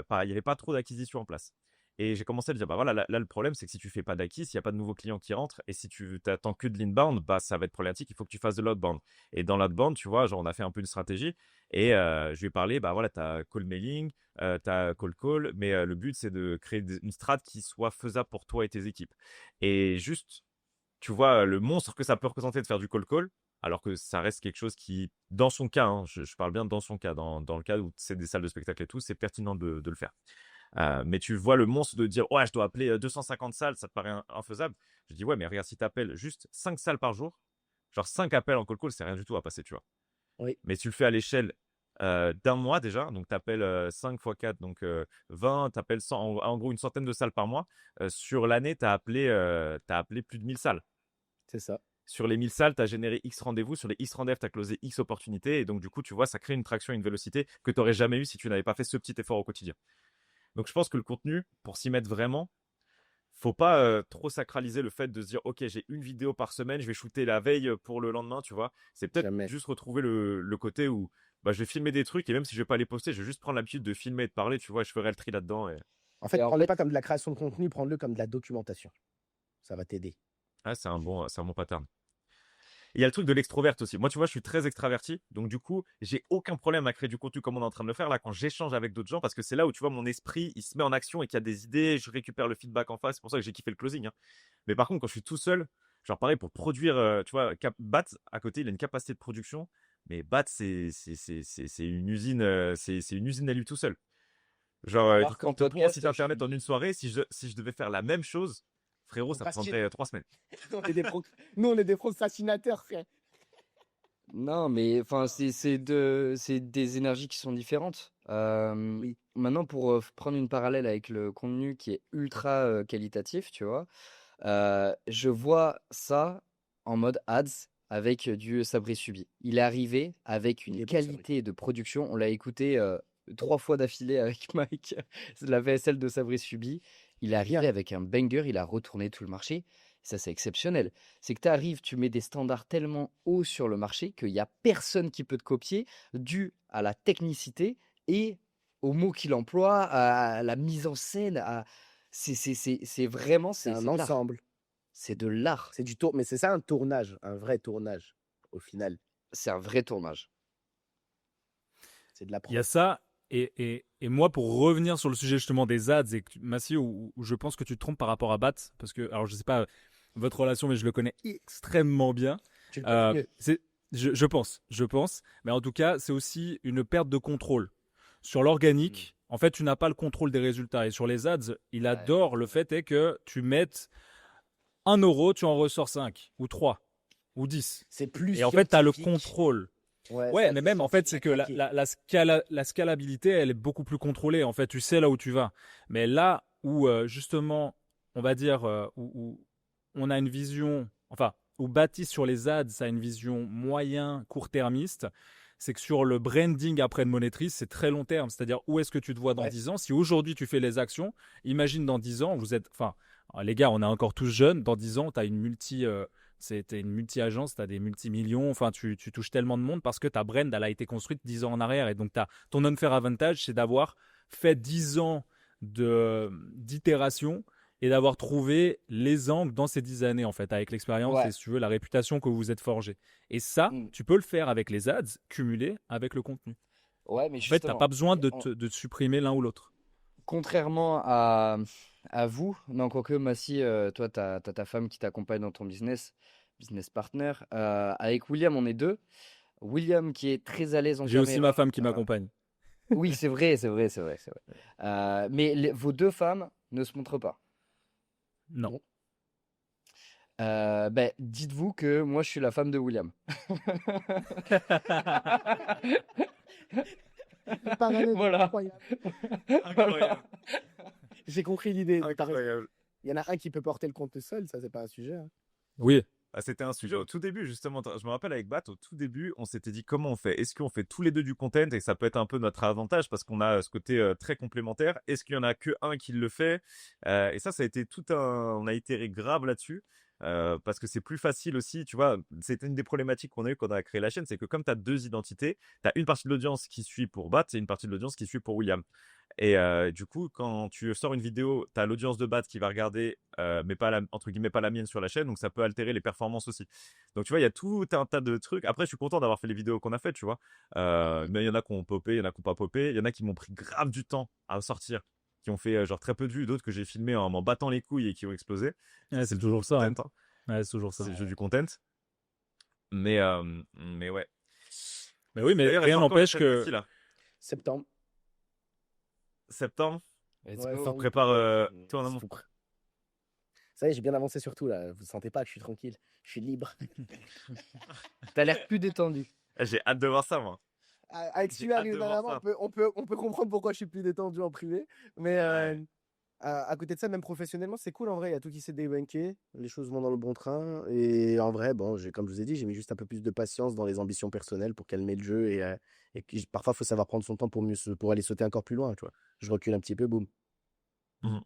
pareil, il n'y avait pas trop d'acquisition en place. Et j'ai commencé à me dire, bah voilà, là, le problème, c'est que si tu fais pas d'acquis, s'il n'y a pas de nouveaux clients qui rentrent, et si tu t'attends que de l'inbound, bah ça va être problématique, il faut que tu fasses de l'outbound. Et dans l'outbound, tu vois, genre on a fait un peu une stratégie, et je lui ai parlé, bah voilà, tu as call mailing, tu as call, mais le but, c'est de créer une strat qui soit faisable pour toi et tes équipes. Et juste, tu vois, le monstre que ça peut représenter de faire du call, alors que ça reste quelque chose qui, dans son cas, hein, je parle bien dans son cas, dans le cas où c'est des salles de spectacle et tout, c'est pertinent de le faire. Mais tu vois le monstre de dire, ouais, je dois appeler 250 salles, ça te paraît infaisable. Je dis, ouais, mais regarde, si tu appelles juste 5 salles par jour, genre 5 appels en call, c'est rien du tout à passer, tu vois. Oui. Mais tu le fais à l'échelle d'un mois déjà, donc tu appelles 5 x 4, donc 20, tu appelles 100, en gros une centaine de salles par mois. Sur l'année, tu as appelé plus de 1000 salles. C'est ça. Sur les 1000 salles, tu as généré X rendez-vous. Sur les X rendez-vous, tu as closé X opportunités. Et donc, du coup, tu vois, ça crée une traction, une vélocité que tu n'aurais jamais eu si tu n'avais pas fait ce petit effort au quotidien. Donc, je pense que le contenu, pour s'y mettre vraiment, faut pas trop sacraliser le fait de se dire, OK, j'ai une vidéo par semaine, je vais shooter la veille pour le lendemain, tu vois. C'est peut-être Jamais. juste retrouver le côté où bah, je vais filmer des trucs et même si je vais pas les poster, je vais juste prendre l'habitude de filmer et de parler, tu vois, je ferai le tri là-dedans. Et... En fait, Et en prends-le fait, pas comme de la création de contenu, prends-le comme de la documentation. Ça va t'aider. Ah, c'est un bon pattern. Il y a le truc de l'extroverte aussi. Moi, tu vois, je suis très extraverti. Donc, du coup, j'ai aucun problème à créer du contenu comme on est en train de le faire là quand j'échange avec d'autres gens parce que c'est là où, tu vois, mon esprit, il se met en action et qu'il y a des idées. Je récupère le feedback en face. C'est pour ça que j'ai kiffé le closing. Hein. Mais par contre, quand je suis tout seul, genre pareil, pour produire, tu vois, Bat, à côté, il a une capacité de production. Mais Bat, c'est une usine, c'est une usine à lui tout seul. Genre, il alors qu'en te pond un podcast, site internet en une soirée. Si je devais faire la même chose, frérot, ça Parce que prendrait 3 semaines. nous, on est des procrastinateurs, frère. non, mais enfin, c'est des énergies qui sont différentes. Oui. Maintenant, pour prendre une parallèle avec le contenu qui est ultra qualitatif, tu vois, je vois ça en mode ads avec du Sabri Subi. Il est arrivé avec Il une est bon, Sabri. qualité de production. On l'a écouté 3 fois d'affilée avec Mike, c'est la VSL de Sabri Subi. Il est arrivé Bien. avec un banger, il a retourné tout le marché. Ça, c'est exceptionnel. C'est que tu arrives, tu mets des standards tellement hauts sur le marché qu'il n'y a personne qui peut te copier dû à la technicité et aux mots qu'il emploie, à la mise en scène. C'est vraiment C'est un de l'art. ensemble. C'est de l'art. C'est du tour, mais c'est ça un tournage, un vrai tournage. Au final, C'est un vrai tournage. c'est de la Il y a prod. ça. Et moi, pour revenir sur le sujet justement des ads, et Massi, où je pense que tu te trompes par rapport à Bat, parce que, alors je sais pas votre relation, mais je le connais extrêmement bien. Tu le connais mieux. Je pense. Mais en tout cas, c'est aussi une perte de contrôle. Sur l'organique, en fait, tu n'as pas le contrôle des résultats. Et sur les ads, il adore le fait est que tu mettes 1 euro, tu en ressors 5, ou 3, ou 10. C'est plus Et en fait, tu as le scientifique. contrôle. Ouais, Ouais, ça, mais c'est même en fait, c'est scientifique que à craquer. la scalabilité, elle est beaucoup plus contrôlée. En fait, tu sais là où tu vas. Mais là où justement, on va dire, où on a une vision, enfin, où bâti sur les ads, ça a une vision moyen, court-termiste, c'est que sur le branding après de monétrice, c'est très long terme. C'est-à-dire, où est-ce que tu te vois dans Ouais. 10 ans? Si aujourd'hui tu fais les actions, imagine dans 10 ans, vous êtes, enfin, les gars, on est encore tous jeunes. Dans 10 ans, tu as une t'es une multi-agence, tu as des multi-millions, enfin tu touches tellement de monde parce que ta brand, elle a été construite 10 ans en arrière. Et donc ton unfair avantage, c'est d'avoir fait 10 ans d'itération et d'avoir trouvé les angles dans ces 10 années, en fait, avec l'expérience Ouais. et, si tu veux, la réputation que vous vous êtes forgé. Et ça, Mm. tu peux le faire avec les ads, cumulés avec le contenu. Ouais, mais En fait, tu n'as justement, pas besoin de supprimer l'un ou l'autre. contrairement à vous, non, quoique, Massi, toi, tu as ta femme qui t'accompagne dans ton business partner. Avec William, on est deux. William qui est très à l'aise en J'ai aussi caméra. ma femme qui m'accompagne. Oui, c'est vrai. Mais vos deux femmes ne se montrent pas. Non. Ben, dites-vous que moi, je suis la femme de William. Parallèle Voilà. incroyable. Voilà. J'ai compris l'idée. T'as raison. Incroyable. Il y en a un qui peut porter le compte seul, ça c'est pas un sujet. Hein. Oui. Ah, c'était un sujet au tout début, justement. Je me rappelle avec Bat, au tout début, on s'était dit comment on fait. Est-ce qu'on fait tous les deux du content et ça peut être un peu notre avantage parce qu'on a ce côté très complémentaire. Est-ce qu'il y en a que un qui le fait Et ça a été on a itéré grave là-dessus. parce que c'est plus facile aussi, tu vois. C'était une des problématiques qu'on a eu quand on a créé la chaîne, c'est que comme tu as 2 identités, tu as une partie de l'audience qui suit pour Bat et une partie de l'audience qui suit pour William. Et du coup, quand tu sors une vidéo, tu as l'audience de Bat qui va regarder, mais pas entre guillemets pas la mienne sur la chaîne, donc ça peut altérer les performances aussi. Donc tu vois, il y a tout un tas de trucs. Après, je suis content d'avoir fait les vidéos qu'on a faites, tu vois. Mais il y en a qui ont popé, il y en a qui n'ont pas popé. Il y en a qui m'ont pris grave du temps à sortir, qui ont fait genre très peu de vues, d'autres que j'ai filmé en m'en battant les couilles et qui ont explosé. Ouais, c'est toujours ça. Hein. Content, hein. Ouais, c'est toujours ça. C'est le jeu du content. Mais ouais. Mais oui, mais D'ailleurs, rien Edouard, quand n'empêche tu que. ici, là Septembre. septembre, Let's Ouais, go. on fin prépare août, toi en amont. faut Ça y est, j'ai bien avancé sur tout là. Vous sentez pas que je suis tranquille, je suis libre. T'as l'air plus détendu. J'ai hâte de voir ça, moi. Avec J'ai celui-là, hâte de voir évidemment, ça. on peut comprendre pourquoi je suis plus détendu en privé. Mais Ouais. à côté de ça, même professionnellement, c'est cool en vrai. Il y a tout qui s'est débunké, les choses vont dans le bon train. Et en vrai, bon, comme je vous ai dit, j'ai mis juste un peu plus de patience dans les ambitions personnelles pour calmer le jeu. Parfois, il faut savoir prendre son temps pour aller sauter encore plus loin. Tu vois. Je recule un petit peu, boum. Mhm.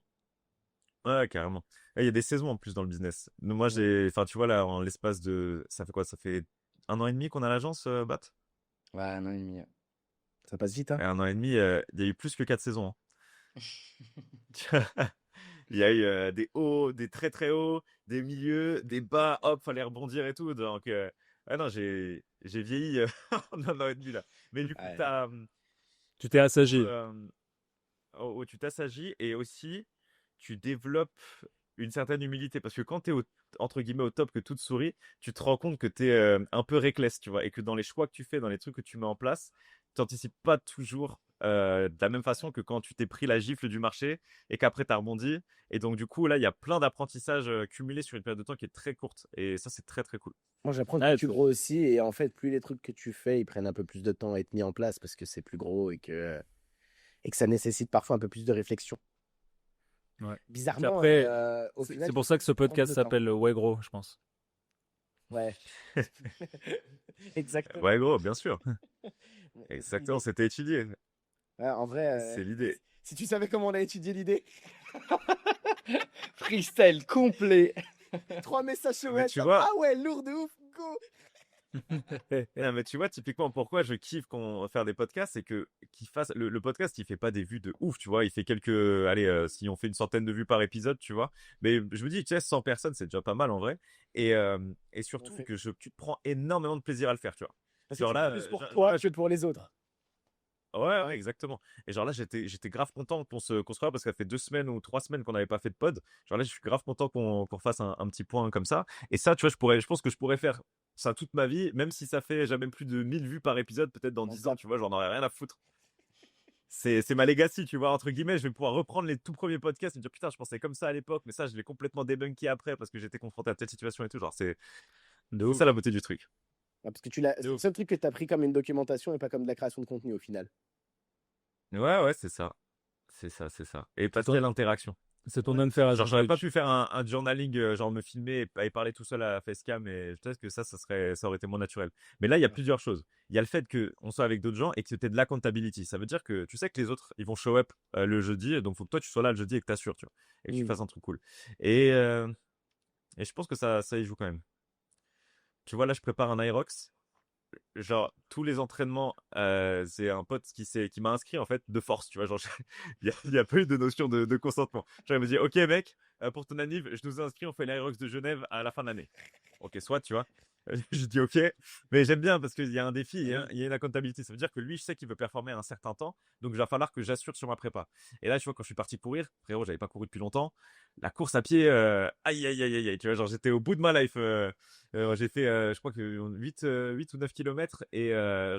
Ouais, carrément. Il y a des saisons en plus dans le business. Moi, Ouais. enfin, tu vois, là, en l'espace de, ça fait quoi? Ça fait 1 an et demi qu'on a l'agence, Bat? Ouais, 1 an et demi. Ça passe vite, Et hein. 1 an et demi, il y a eu plus que 4 saisons, hein. Il y a eu des hauts, des très très hauts, des milieux, des bas, hop, fallait rebondir et tout. Donc, ah non, j'ai vieilli en 1 an et demi là. Mais du coup, Ouais. Tu t'es assagi. tu t'assagis et aussi tu développes une certaine humilité parce que quand tu es entre guillemets au top que tout te sourit, tu te rends compte que tu es un peu reckless, tu vois, et que dans les choix que tu fais, dans les trucs que tu mets en place, tu n'anticipes pas toujours de la même façon que quand tu t'es pris la gifle du marché et qu'après tu as rebondi. Et donc, du coup, là, il y a plein d'apprentissages cumulés sur une période de temps qui est très courte. Et ça, c'est très, très cool. Moi, j'apprends que Ouais, tu grossis et en fait, plus les trucs que tu fais, ils prennent un peu plus de temps à être mis en place parce que c'est plus gros et que ça nécessite parfois un peu plus de réflexion. ouais. Puis Bizarrement, après, au c'est final, c'est pour ça que ce prendre podcast le temps. s'appelle Ouais Gros, je pense. Ouais, exactement. Ouais, gros, bien sûr. C'est Exactement, l'idée. c'était étudié. Ouais, en vrai, C'est l'idée. si tu savais comment on a étudié l'idée, Freestyle complet. 3 messages sur Mais tu WhatsApp. vois, Ah ouais, lourd de ouf, go! non, mais tu vois, typiquement, pourquoi je kiffe faire des podcasts, c'est que qu'il fasse le podcast, il fait pas des vues de ouf, tu vois. Il fait quelques, allez, si on fait une centaine de vues par épisode, tu vois. Mais je me dis, tu sais, 100 personnes, c'est déjà pas mal en vrai. Et On surtout fait- que tu te prends énormément de plaisir à le faire, tu vois. Parce que Genre tu le là, fais plus pour genre toi là, que pour les autres. ouais, ouais, exactement. Et genre là, j'étais grave content qu'on se revoie parce que ça fait 2 semaines ou 3 semaines qu'on n'avait pas fait de pod. Genre là, je suis grave content qu'on fasse un petit point comme ça. Et ça, tu vois, je pense que je pourrais faire ça toute ma vie, même si ça fait jamais plus de 1000 vues par épisode, peut-être dans On 10 ans, tape. tu vois, j'en aurais rien à foutre. C'est ma legacy, tu vois, entre guillemets, je vais pouvoir reprendre les tout premiers podcasts et me dire putain, je pensais comme ça à l'époque, mais ça, je l'ai complètement débunké après parce que j'étais confronté à telle situation et tout. Genre, De c'est ouf. ça la beauté du truc. Ah, parce que c'est De le ouf. seul truc que tu as pris comme une documentation et pas comme de la création de contenu au final. Ouais, ouais, c'est ça. C'est ça, c'est ça. Et C'est parce qu'il y a ton, l'interaction. c'est ton unfair as Genre, on j'aurais pas stage. pu faire un journaling, genre me filmer et parler tout seul à facecam, et peut-être que ça aurait été moins naturel. Mais là, il y a Ouais. plusieurs choses. Il y a le fait qu'on soit avec d'autres gens et que tu aies de l'accountability. Ça veut dire que tu sais que les autres, ils vont show up le jeudi, donc faut que toi, tu sois là le jeudi et que t'assures, tu vois, et que tu Oui. fasses un truc cool. Et, euh, et je pense que ça y joue quand même. Tu vois, là, je prépare un Aerox. Genre, tous les entraînements, c'est un pote qui m'a inscrit, en fait, de force, tu vois. Genre, il y a pas eu de notion de consentement. Genre, il me dit, OK, mec, pour ton anniv, je nous inscris, on fait l'Aerox de Genève à la fin de l'année. OK, soit, tu vois. Je dis OK, mais j'aime bien parce qu'il y a un défi, il y a une accountability. Ça veut dire que lui, je sais qu'il veut performer à un certain temps, donc il va falloir que j'assure sur ma prépa. Et là, tu vois, quand je suis parti courir, frérot, j'avais pas couru depuis longtemps. La course à pied, aïe, aïe, aïe, aïe, aïe, tu vois, genre j'étais au bout de ma life. J'ai fait, je crois que 8 ou 9 kilomètres et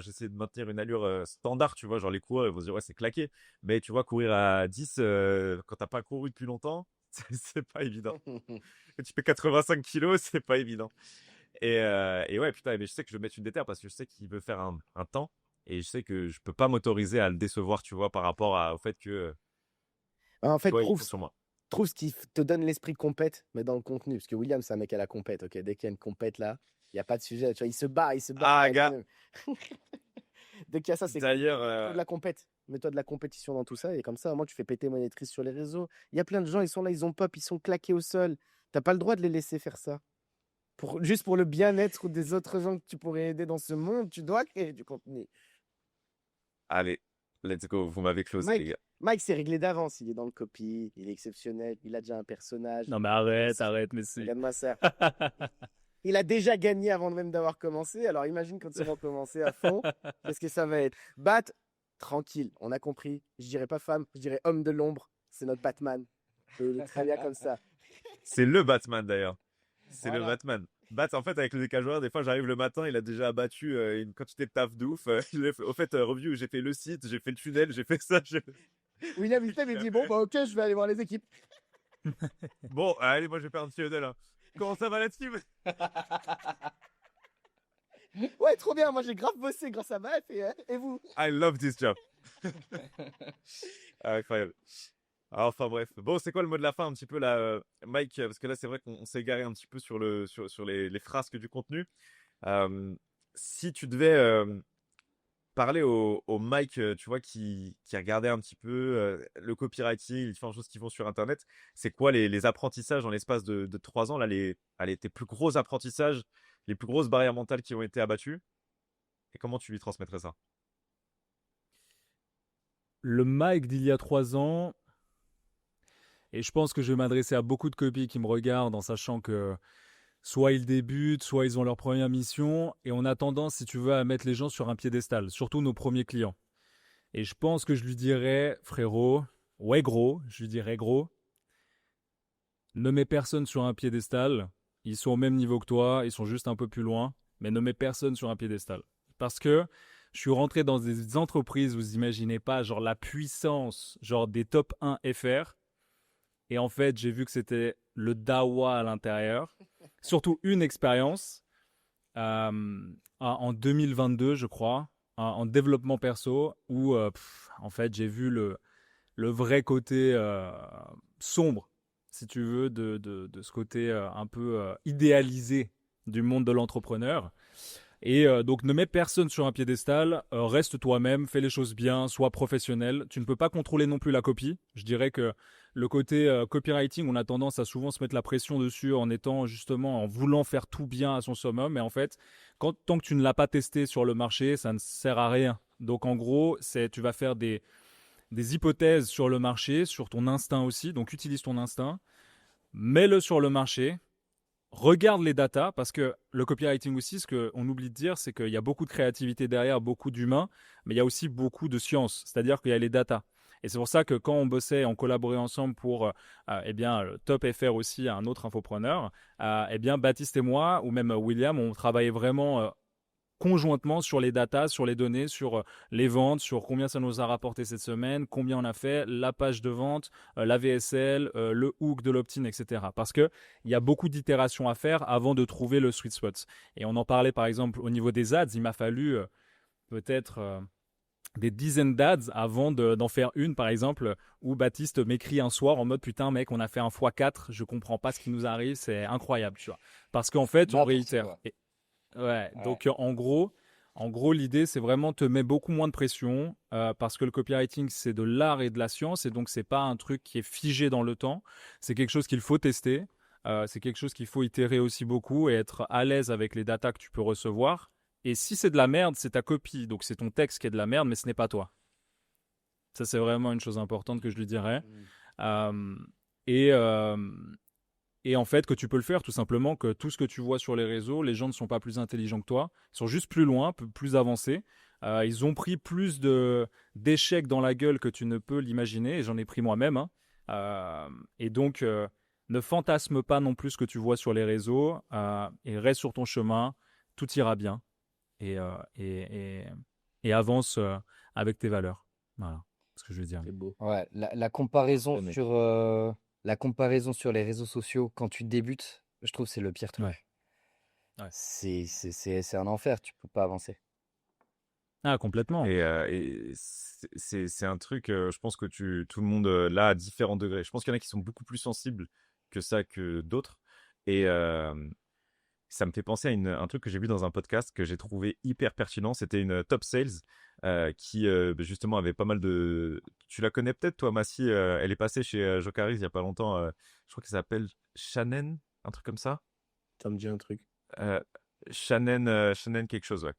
j'essaie de maintenir une allure standard, tu vois, genre les coureurs, ils vont se dire, ouais, c'est claqué. Mais tu vois, courir à 10 quand t'as pas couru depuis longtemps, c'est pas évident. Quand tu fais 85 kilos, c'est pas évident. Et ouais, putain, mais je sais que je vais mettre une déterre parce que je sais qu'il veut faire un temps et je sais que je peux pas m'autoriser à le décevoir, tu vois, par rapport au fait que, En tu fait, vois, il compte sur moi. trouve ce qui te donne l'esprit compète, mais dans le contenu. Parce que William, c'est un mec à la compète, ok? Dès qu'il y a une compète là, il n'y a pas de sujet. Tu vois, il se bat Ah, avec gars, lui-même. Dès qu'il y a ça, c'est cool. d'ailleurs, Mets-toi de la compète. Mets-toi de la compétition dans tout ça. Et comme ça, au moins, tu fais péter monétrice sur les réseaux. Il y a plein de gens, ils sont là, ils ont pop, ils sont claqués au sol. T'as pas le droit de les laisser faire ça. Juste pour le bien-être des autres gens que tu pourrais aider dans ce monde, tu dois créer du contenu. Allez, let's go. Vous m'avez closé, les gars. Mike, c'est réglé d'avance. Il est dans le copy, il est exceptionnel, il a déjà un personnage. Non mais arrête, mais c'est... Regarde-moi ça. Il a déjà gagné avant même d'avoir commencé. Alors imagine quand il va commencer à fond, qu'est-ce que ça va être? Bat, tranquille, on a compris. Je dirais pas femme, je dirais homme de l'ombre. C'est notre Batman. Et il est très bien comme ça. C'est le Batman, d'ailleurs. C'est le Voilà. Batman. Bat, en fait, avec le décalage horaire, des fois, j'arrive le matin, il a déjà abattu une quantité de taf de ouf. Au fait, review, j'ai fait le site, j'ai fait le tunnel, j'ai fait ça. William Hilton, il dit bon, bah ok, je vais aller voir les équipes. Bon, allez, moi, je vais faire un petit huddle. Hein. Comment ça va la team? Ouais, trop bien. Moi, j'ai grave bossé grâce à Mike et vous. I love this job. Ah, incroyable. Alors, enfin bref. Bon, c'est quoi le mot de la fin un petit peu là, Mike? Parce que là, c'est vrai qu'on s'est égaré un petit peu sur les frasques du contenu. Si tu devais parler au Mike, tu vois, qui regardait un petit peu le copywriting, les différentes choses qui vont sur Internet, c'est quoi les apprentissages dans l'espace de 3 ans, là, tes plus gros apprentissages, les plus grosses barrières mentales qui ont été abattues, et comment tu lui transmettrais ça? Le Mike d'il y a 3 ans, et je pense que je vais m'adresser à beaucoup de copies qui me regardent en sachant que soit ils débutent, soit ils ont leur première mission, et on a tendance, si tu veux, à mettre les gens sur un piédestal, surtout nos premiers clients. Et je pense que je lui dirais, frérot, ouais gros, je lui dirais gros, ne mets personne sur un piédestal, ils sont au même niveau que toi, ils sont juste un peu plus loin, mais ne mets personne sur un piédestal. Parce que je suis rentré dans des entreprises, vous imaginez pas, genre la puissance, genre des top 1 FR, et en fait, j'ai vu que c'était le dawa à l'intérieur. Surtout une expérience en 2022, je crois, en développement perso, où en fait, j'ai vu le vrai côté sombre, si tu veux, de ce côté un peu idéalisé du monde de l'entrepreneur. Et donc ne mets personne sur un piédestal, reste toi-même, fais les choses bien, sois professionnel. Tu ne peux pas contrôler non plus la copie. Je dirais que le côté copywriting, on a tendance à souvent se mettre la pression dessus en étant justement, en voulant faire tout bien à son summum. Mais en fait, tant que tu ne l'as pas testé sur le marché, ça ne sert à rien. Donc en gros, tu vas faire des hypothèses sur le marché, sur ton instinct aussi. Donc utilise ton instinct, mets-le sur le marché. Regarde les datas, parce que le copywriting aussi, ce qu'on oublie de dire, c'est qu'il y a beaucoup de créativité derrière, beaucoup d'humains, mais il y a aussi beaucoup de science, c'est-à-dire qu'il y a les datas. Et c'est pour ça que quand on bossait, on collaborait ensemble pour eh bien, Top FR aussi, un autre infopreneur, eh bien, Baptiste et moi, ou même William, on travaillait vraiment conjointement sur les datas, sur les données, sur les ventes, sur combien ça nous a rapporté cette semaine, combien on a fait, la page de vente, la VSL, le hook de l'opt-in, etc. Parce qu'il y a beaucoup d'itérations à faire avant de trouver le sweet spot. Et on en parlait par exemple au niveau des ads, il m'a fallu peut-être des dizaines d'ads avant d'en faire une, par exemple, où Baptiste m'écrit un soir en mode putain mec, on a fait un x4, je comprends pas ce qui nous arrive, c'est incroyable, tu vois. Parce qu'en fait, on réitère. Ouais, donc en gros, l'idée, c'est vraiment te mettre beaucoup moins de pression parce que le copywriting, c'est de l'art et de la science et donc c'est pas un truc qui est figé dans le temps. C'est quelque chose qu'il faut tester. C'est quelque chose qu'il faut itérer aussi beaucoup et être à l'aise avec les datas que tu peux recevoir. Et si c'est de la merde, c'est ta copie, donc c'est ton texte qui est de la merde, mais ce n'est pas toi. Ça, c'est vraiment une chose importante que je lui dirais. Et en fait, que tu peux le faire tout simplement, que tout ce que tu vois sur les réseaux, les gens ne sont pas plus intelligents que toi, ils sont juste plus loin, plus avancés. Ils ont pris plus d'échecs dans la gueule que tu ne peux l'imaginer, et j'en ai pris moi-même. Hein. Et donc, ne fantasme pas non plus ce que tu vois sur les réseaux, et reste sur ton chemin, tout ira bien, et avance avec tes valeurs. Voilà ce que je veux dire. C'est beau. Ouais, la comparaison Ouais, sur les réseaux sociaux quand tu débutes, je trouve que c'est le pire truc. Ouais. Ouais. C'est un enfer, tu peux pas avancer. Ah, complètement. Et c'est un truc, je pense que tout le monde l'a à différents degrés. Je pense qu'il y en a qui sont beaucoup plus sensibles que ça que d'autres. Et Ça me fait penser à un truc que j'ai vu dans un podcast que j'ai trouvé hyper pertinent. C'était une top sales qui justement avait pas mal de. Tu la connais peut-être toi, Massy. Elle est passée chez Jocaris il y a pas longtemps. Je crois qu'elle s'appelle Shannon, un truc comme ça. Ça me dit un truc. Euh, Shannon quelque chose, ouais.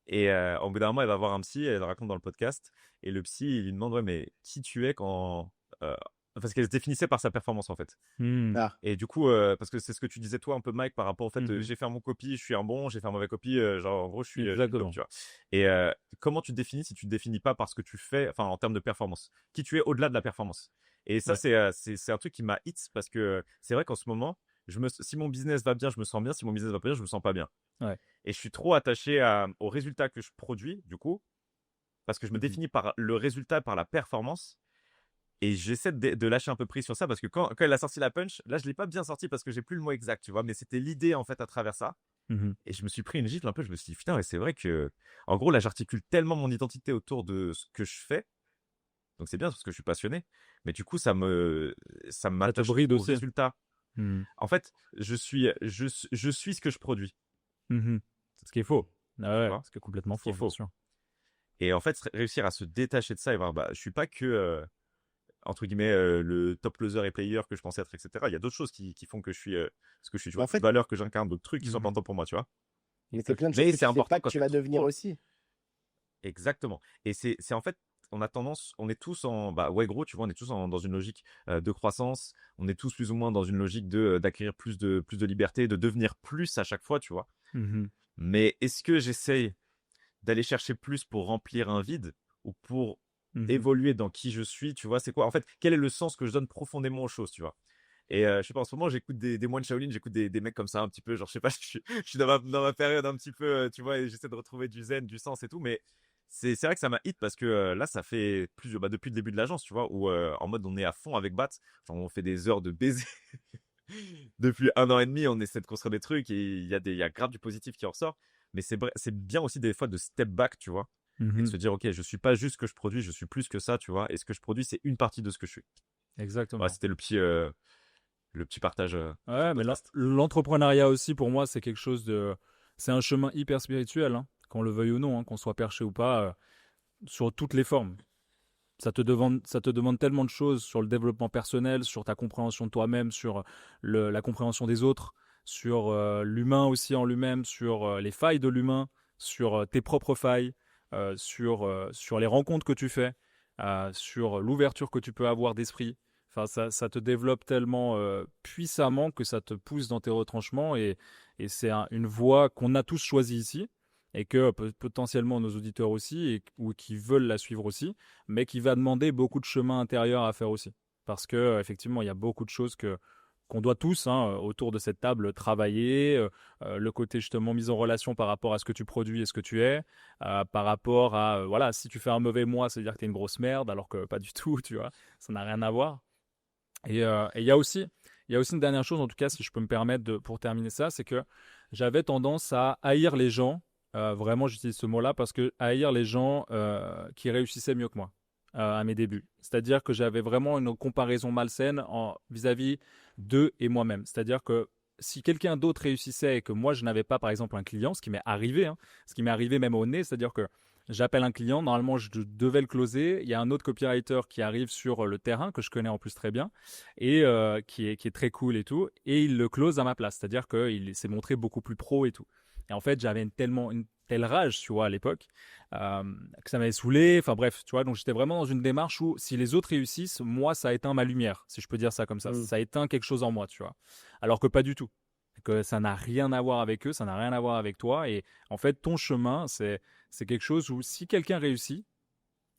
Et au bout d'un moment, elle va voir un psy, elle raconte dans le podcast, et le psy, il lui demande, ouais, mais qui tu es quand... Parce qu'elle se définissait par sa performance, en fait. Ah, Et du coup, parce que c'est ce que tu disais toi un peu, Mike, par rapport au fait, Mhm. j'ai fait mon copie, je suis un bon, j'ai fait un mauvais copie, genre en gros, je suis top, Exactement. tu vois. Et comment tu te définis si tu te définis pas par ce que tu fais, enfin en termes de performance, qui tu es au-delà de la performance. Et ça, Ouais. c'est un truc qui m'a hit parce que c'est vrai qu'en ce moment, si mon business va bien, je me sens bien, si mon business va pas bien, je me sens pas bien. Ouais. Et je suis trop attaché aux résultats que je produis, du coup, parce que je me Mhm. définis par le résultat, par la performance. Et j'essaie de lâcher un peu prise sur ça parce que quand elle a sorti la punch, là, je l'ai pas bien sorti parce que j'ai plus le mot exact, tu vois, mais c'était l'idée en fait à travers ça. Mhm. Et je me suis pris une gifle un peu. Je me suis dit, putain, ouais, c'est vrai que, en gros, là, j'articule tellement mon identité autour de ce que je fais. Donc c'est bien parce que je suis passionné. Mais du coup, ça Ça te m'attache bride au aussi. résultat. Mhm. En fait, je suis ce que je produis. Mhm. Ce qui est faux. Ah Tu ouais, vois, ce qui est complètement ce qu'il faux, bien faut. sûr. Et en fait, réussir à se détacher de ça et voir, bah, je suis pas que, entre guillemets, le top closer et player que je pensais être, etc. Il y a d'autres choses qui font que je suis ce que je suis, tu mais vois, en d'autres fait, valeurs que j'incarne, d'autres trucs qui sont Mhm. importants pour moi, tu vois. mais c'est plein de choses Mais que c'est tu sais important pas que quand tu c'est vas devenir trop. aussi. Exactement. Et c'est en fait, on est tous gros, tu vois, on est tous dans une logique de croissance. On est tous plus ou moins dans une logique d'acquérir plus de liberté, de devenir plus à chaque fois, tu vois. Mhm. Mais est-ce que j'essaye d'aller chercher plus pour remplir un vide ou pour Mhm. évoluer dans qui je suis, tu vois, c'est quoi? En fait, quel est le sens que je donne profondément aux choses, tu vois? Et je sais pas, en ce moment, j'écoute des moines Shaolin, j'écoute des mecs comme ça, un petit peu, genre, je sais pas, je suis dans ma période un petit peu, tu vois, et j'essaie de retrouver du zen, du sens et tout, mais c'est vrai que ça m'a hit parce que là, ça fait depuis le début de l'agence, tu vois, où en mode on est à fond avec Bat, enfin, on fait des heures de baiser. Depuis 1 an et demi, on essaie de construire des trucs et il y a grave du positif qui en ressort. Mais c'est bien aussi des fois de step back, tu vois, et de Mhm. se dire, ok, je suis pas juste ce que je produis, je suis plus que ça, tu vois, et ce que je produis, c'est une partie de ce que je suis. Voilà, Exactement. c'était le petit partage sur le Ouais, mais podcast. l'entrepreneuriat aussi, pour moi, c'est quelque chose de. C'est un chemin hyper spirituel, hein, qu'on le veuille ou non, hein, qu'on soit perché ou pas, sur toutes les formes. Ça te demande tellement de choses sur le développement personnel, sur ta compréhension de toi-même, sur la compréhension des autres, sur l'humain aussi en lui-même, sur les failles de l'humain, sur tes propres failles, sur les rencontres que tu fais, sur l'ouverture que tu peux avoir d'esprit. Enfin, ça te développe tellement puissamment que ça te pousse dans tes retranchements et c'est une voie qu'on a tous choisie ici et que potentiellement nos auditeurs aussi ou qui veulent la suivre aussi, mais qui va demander beaucoup de chemin intérieur à faire aussi. Parce que effectivement, il y a beaucoup de choses qu'on doit tous, hein, autour de cette table, travailler. Le côté justement mise en relation par rapport à ce que tu produis et ce que tu es, par rapport à, voilà, si tu fais un mauvais mois, ça veut dire que tu es une grosse merde, alors que pas du tout, tu vois, ça n'a rien à voir. Et il y a aussi une dernière chose, en tout cas, si je peux me permettre pour terminer ça, c'est que j'avais tendance à haïr les gens. Vraiment, j'utilise ce mot-là parce que haïr les gens qui réussissaient mieux que moi à mes débuts. C'est-à-dire que j'avais vraiment une comparaison malsaine vis-à-vis d'eux et moi-même. C'est-à-dire que si quelqu'un d'autre réussissait et que moi je n'avais pas, par exemple, un client, ce qui m'est arrivé, hein, ce qui m'est arrivé même au nez, c'est-à-dire que j'appelle un client, normalement je devais le closer, il y a un autre copywriter qui arrive sur le terrain, que je connais en plus très bien, et qui est très cool et tout, et il le close à ma place, c'est-à-dire qu'il s'est montré beaucoup plus pro et tout. Et en fait, j'avais une telle rage, tu vois, à l'époque, que ça m'avait saoulé, enfin bref, tu vois, donc j'étais vraiment dans une démarche où si les autres réussissent, moi, ça a éteint ma lumière, si je peux dire ça comme ça, Mm. ça a éteint quelque chose en moi, tu vois, alors que pas du tout. Que ça n'a rien à voir avec eux, ça n'a rien à voir avec toi, et en fait, ton chemin, c'est quelque chose où si quelqu'un réussit,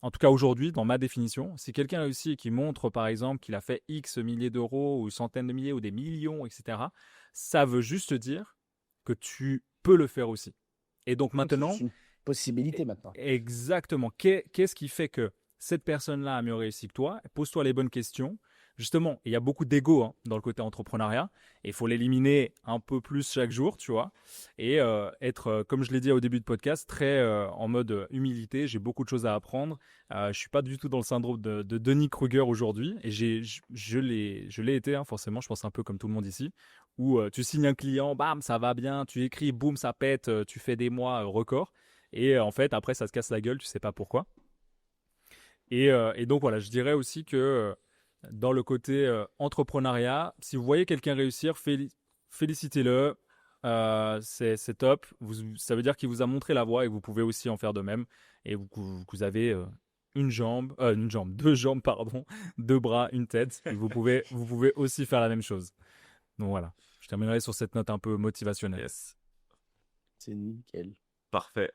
en tout cas aujourd'hui, dans ma définition, si quelqu'un réussit et qui montre par exemple qu'il a fait X milliers d'euros ou centaines de milliers ou des millions, etc., ça veut juste dire que tu peux le faire aussi. Et donc C'est juste maintenant, une possibilité maintenant. exactement, qu'est-ce qui fait que cette personne-là a mieux réussi que toi? Pose-toi les bonnes questions. justement, il y a beaucoup d'ego dans le côté entrepreneuriat et il faut l'éliminer un peu plus chaque jour, tu vois, et être, comme je l'ai dit au début de podcast, très en mode humilité. J'ai beaucoup de choses à apprendre. Je suis pas du tout dans le syndrome de Denis Kruger aujourd'hui et je l'ai été, forcément, je pense un peu comme tout le monde ici, où tu signes un client, bam, ça va bien, tu écris, boum, ça pète, tu fais des mois records et en fait, après, ça se casse la gueule, tu sais pas pourquoi. Et donc voilà, je dirais aussi que dans le côté entrepreneuriat, si vous voyez quelqu'un réussir, félicitez-le. C'est top. Ça veut dire qu'il vous a montré la voie et vous pouvez aussi en faire de même. Et vous avez une jambe, deux jambes, pardon, deux bras, une tête. Et vous pouvez aussi faire la même chose. Donc voilà, je terminerai sur cette note un peu motivationnelle. Yes. C'est nickel. Parfait.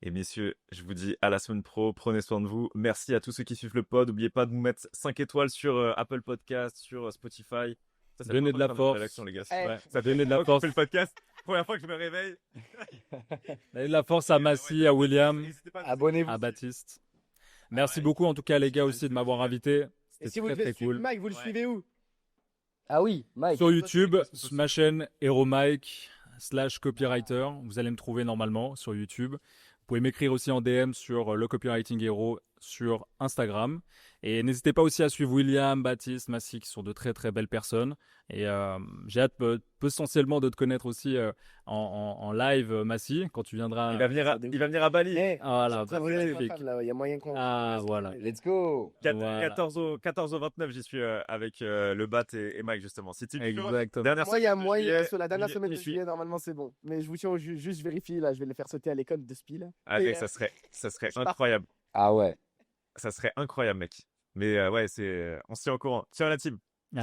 Et messieurs, je vous dis à la semaine pro, prenez soin de vous. Merci à tous ceux qui suivent le pod. N'oubliez pas de vous mettre 5 étoiles sur Apple Podcast, sur Spotify. Ça, c'est Donnez de la force. rédaction, les gars. Eh. Ouais. Ça donnait de la Quand force. je fais le podcast, première fois que je me réveille. Donnez de la force à Massy, à William, N'hésitez pas à- Abonnez-vous. à Baptiste. Merci ouais. beaucoup en tout cas les gars aussi de m'avoir invité. Et C'était si vous très devez très suivre cool. Mike, vous le Ouais. suivez où? Ah oui, Mike. Sur YouTube, parce que sur ma chaîne Hero Mike /copywriter, vous allez me trouver normalement sur YouTube. Vous pouvez m'écrire aussi en DM sur le Copywriting Hero sur Instagram. Et n'hésitez pas aussi à suivre William, Baptiste, Massy, qui sont de très très belles personnes. Et j'ai hâte potentiellement de te connaître aussi en live, Massy, quand tu viendras. Il va venir à Bali. Eh, Voilà, je suis en train de regarder avec ma magnifique. femme, là. Il y a moyen qu'on. Ah voilà. Let's go. Voilà. 14 au 29, j'y suis avec le Bat et Mike, justement. Si tu Exactement. dernière Moi, il y a semaine de moyen. juillet, Sur la dernière semaine de j'y suis. juillet, normalement, c'est bon. Mais je vous tiens juste, je vérifie. Là, je vais les faire sauter à l'école de Spi. Là. Allez, Et, ça serait je pars. incroyable. Ah ouais. Ça serait incroyable, mec. Mais ouais, on se tient au courant. Tiens la team.